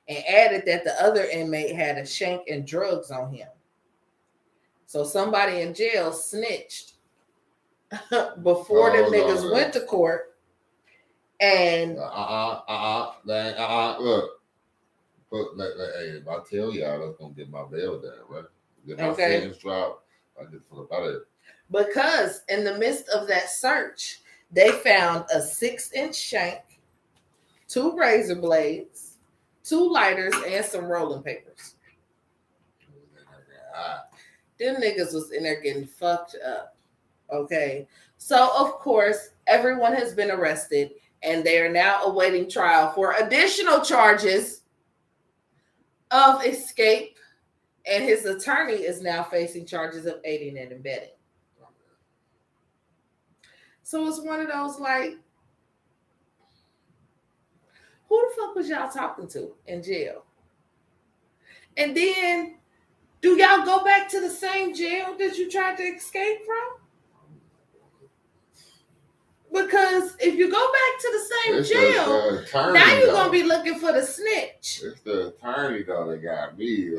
and added that the other inmate had a shank and drugs on him. So somebody in jail snitched before them niggas went to court. And look, hey, if I tell y'all, that's gonna get my bail down, right? Get my sentence dropped. I just flip out of it. Because in the midst of that search, they found a 6-inch shank, 2 razor blades, 2 lighters, and some rolling papers. Them niggas was in there getting fucked up. Okay. So, of course, everyone has been arrested and they are now awaiting trial for additional charges of escape. And his attorney is now facing charges of aiding and abetting. So it's one of those like, who the fuck was y'all talking to in jail? And then, do y'all go back to the same jail that you tried to escape from? Because if you go back to the same jail, now you're going to be looking for the snitch. It's the attorney, though, that got me.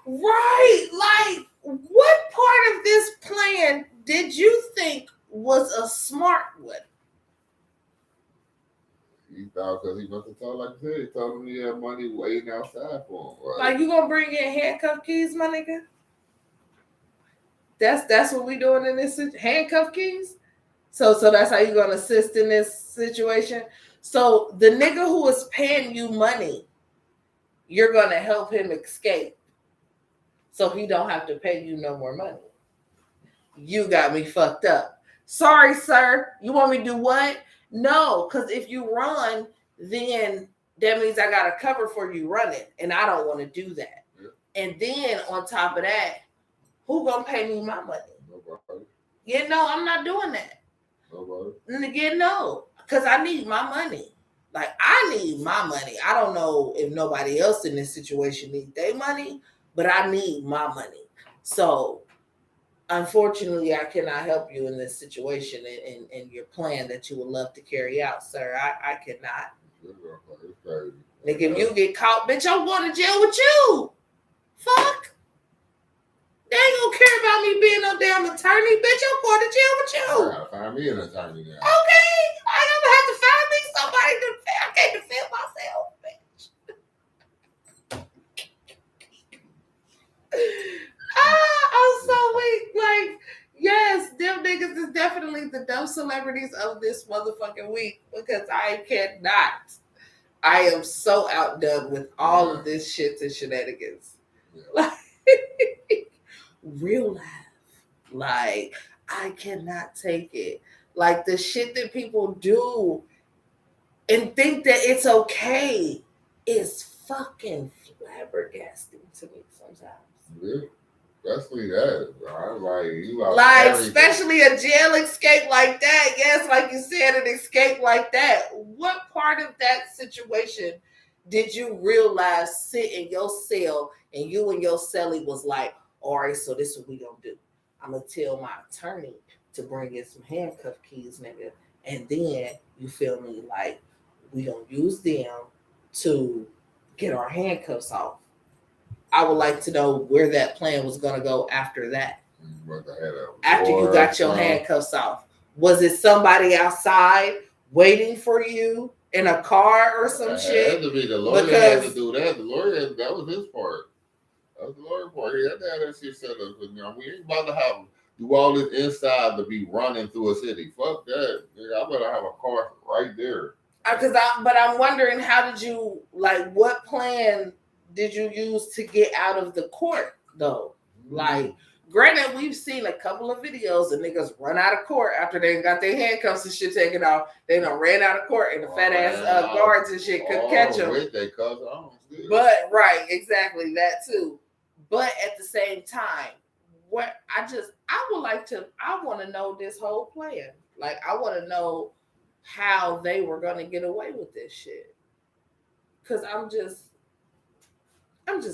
Right. Like, what part of this plan did you think was a smart one? He thought because he must have told, like I said, he told him he had money waiting outside for him. Right? Like, you going to bring in handcuff keys, my nigga? That's what we doing in this handcuff keys? So that's how you're going to assist in this situation? So the nigga who is paying you money, you're going to help him escape so he don't have to pay you no more money. You got me fucked up. Sorry, sir. You want me to do what? No, because if you run, then that means I got to cover for you running, and I don't want to do that. Yeah. And then on top of that, who going to pay me my money? Nobody. Yeah, no, I'm not doing that. Nobody. And again, no, because I need my money. Like, I need my money. I don't know if nobody else in this situation needs their money, but I need my money. So, unfortunately, I cannot help you in this situation and your plan that you would love to carry out, sir. I cannot. Like, if you get caught, bitch, I'm going to jail with you. Fuck. They ain't gonna care about me being no damn attorney, bitch. I'm going to jail with you. I gotta find me an attorney now. Okay. I don't have to find me somebody to defend. I can't defend myself, bitch. I'm so weak. Like, yes, them niggas is definitely the dumb celebrities of this motherfucking week because I cannot. I am so outdone with all of this shit and shenanigans. Yeah. Like, real life. Like, I cannot take it. Like, the shit that people do and think that it's okay is fucking flabbergasting to me sometimes. Yeah. Especially that, bro. Like, you especially a jail escape like that. Yes, like you said, an escape like that. What part of that situation did you realize sit in your cell and you and your cellie was like, all right, so this is what we gonna do. I'm gonna tell my attorney to bring in some handcuff keys, nigga. And then, you feel me, like, we gonna use them to get our handcuffs off. I would like to know where that plan was going to go after that. After you got your handcuffs off. Was it somebody outside waiting for you in a car or some shit? It had to be the lawyer had to do that. The lawyer, that was his part. That was the lawyer part. He had to have that shit set up. We ain't about to have do all this inside to be running through a city. Fuck that. I better have a car right there. But I'm wondering, how did you, like, what plan did you use to get out of the court, though? Like, granted, we've seen a couple of videos of niggas run out of court after they got their handcuffs and shit taken off. They done ran out of court and the fat ass guards and shit couldn't catch them. But, right, exactly, that too. But at the same time, I want to know this whole plan. Like, I want to know how they were going to get away with this shit. Because I'm just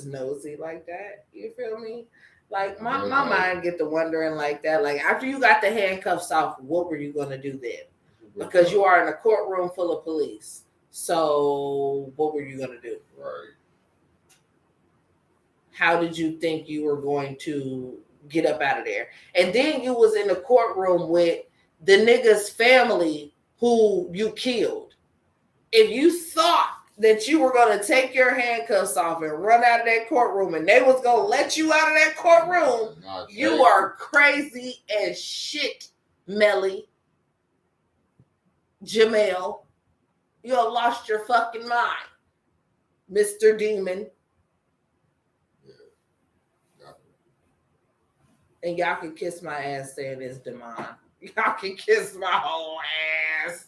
nosy like that. You feel me? Like, my mind get to wondering like that. Like, after you got the handcuffs off, what were you going to do then? Because you are in a courtroom full of police. So what were you going to do? Right. How did you think you were going to get up out of there? And then you was in the courtroom with the nigga's family who you killed. If you thought that you were going to take your handcuffs off and run out of that courtroom and they was going to let you out of that courtroom, you are crazy as shit, Melly. Jamel. You have lost your fucking mind, Mr. Demon. And y'all can kiss my ass saying it's Demon. Y'all can kiss my whole ass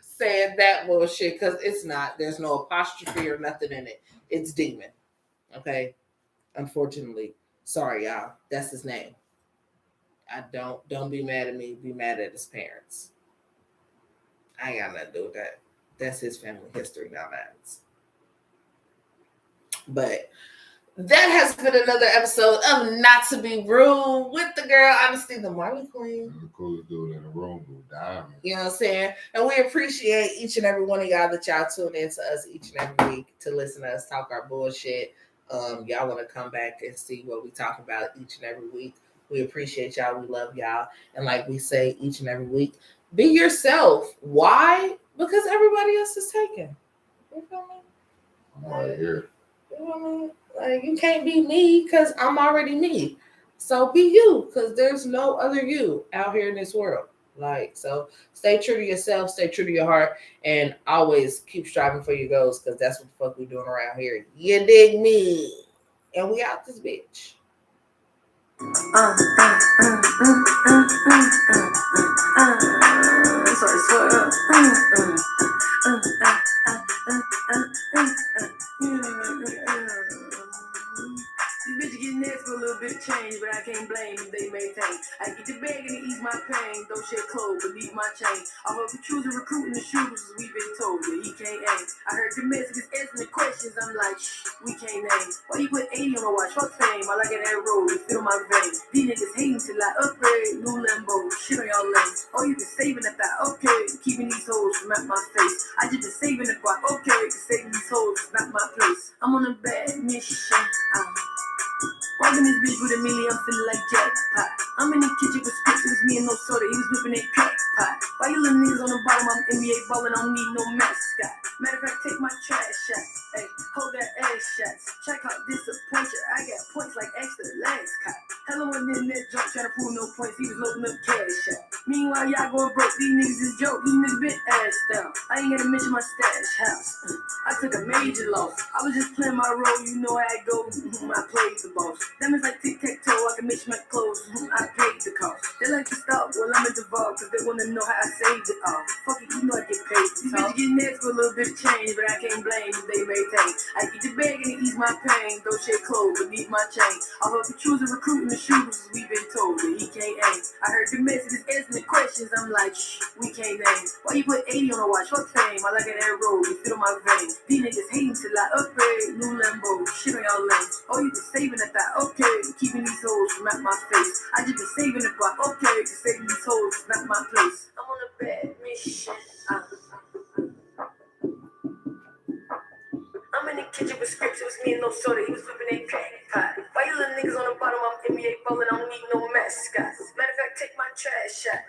saying that bullshit because it's not. There's no apostrophe or nothing in it. It's Demon. Okay? Unfortunately. Sorry, y'all. That's his name. Don't be mad at me. Be mad at his parents. I ain't got nothing to do with that. That's his family history now. But that has been another episode of Not to Be Rude with the girl, honestly, the Marley Queen. The coolest dude in the room, Diamond. You know what I'm saying? And we appreciate each and every one of y'all that y'all tune in to us each and every week to listen to us talk our bullshit. Y'all want to come back and see what we talk about each and every week. We appreciate y'all. We love y'all. And like we say each and every week, be yourself. Why? Because everybody else is taken. You feel me? I'm right here. You know what I mean? Like, you can't be me because I'm already me. So be you because there's no other you out here in this world. Like, so stay true to yourself, stay true to your heart, and always keep striving for your goals because that's what the fuck we doing around here. You dig me? And we out this bitch. These bitches get next for a little bit of change, but I can't blame them, they maintain. I get the bag and it ease my pain. Don't shed clothes, but leave my chain. I hope you choose recruiting the shooters as we've been told that he can't aim. I heard the messages asking the questions, I'm like, shh, we can't name. Why you put 80 on my watch? Fuck fame, I like it that road, it fill my veins. These niggas hating till I upgrade, new Lambo, shit on y'all lanes. Oh, you been saving the thought, okay, keeping these hoes from at my face. I just been saving the guap, okay, cause saving these hoes is not my place. I'm on a bad mission, walking this bitch with a million, I'm feeling like jackpot. I'm in the kitchen with scripts, it was me and no soda, he was whipping that crack pot. Why you little niggas on the bottom, I'm NBA ballin', I don't need no mascot. Matter of fact, take my trash shot, hey, hold that ass shots. Check out disappointment, I got points like extra legs caught. Hello and in that jump, trying to prove no points, he was loading up cash out. Meanwhile, y'all going broke, these niggas is joke, these niggas been ass down. I ain't gonna mention my stash house. I took a major loss, I was just playing my role, you know how it goes, I played the boss. Them is like tic-tac-toe, I can mix my clothes, I paid the cost. They like to stop while I'm at the vault, cause they wanna know how I saved it all. Fuck it, you know I get paid to talk. These bitches get next for a little bit of change, but I can't blame them, they maintain. I get the bag and it ease my pain, don't shed clothes, but leave my chain. I hope you choose a recruiting the shooters, as we've been told that he can't aim. I heard the messages asking the questions, I'm like, shh, we can't name. Why you put 80 on the watch? Fuck fame, I like it that road, it fill my veins. These niggas hating till I upgrade, new Lambo, shit on y'all lanes. Oh, you been saving the thought, okay, keeping these hoes from at my face. I just been saving the guap, okay, cause saving these hoes is not my place. I'm on a bad mission. I'm in the kitchen with scripts, it was me and no soda, he was whipping that crack pot. Why you little niggas on the bottom, I'm NBA ballin', I don't need no mascots. Matter of fact, take my trash shot.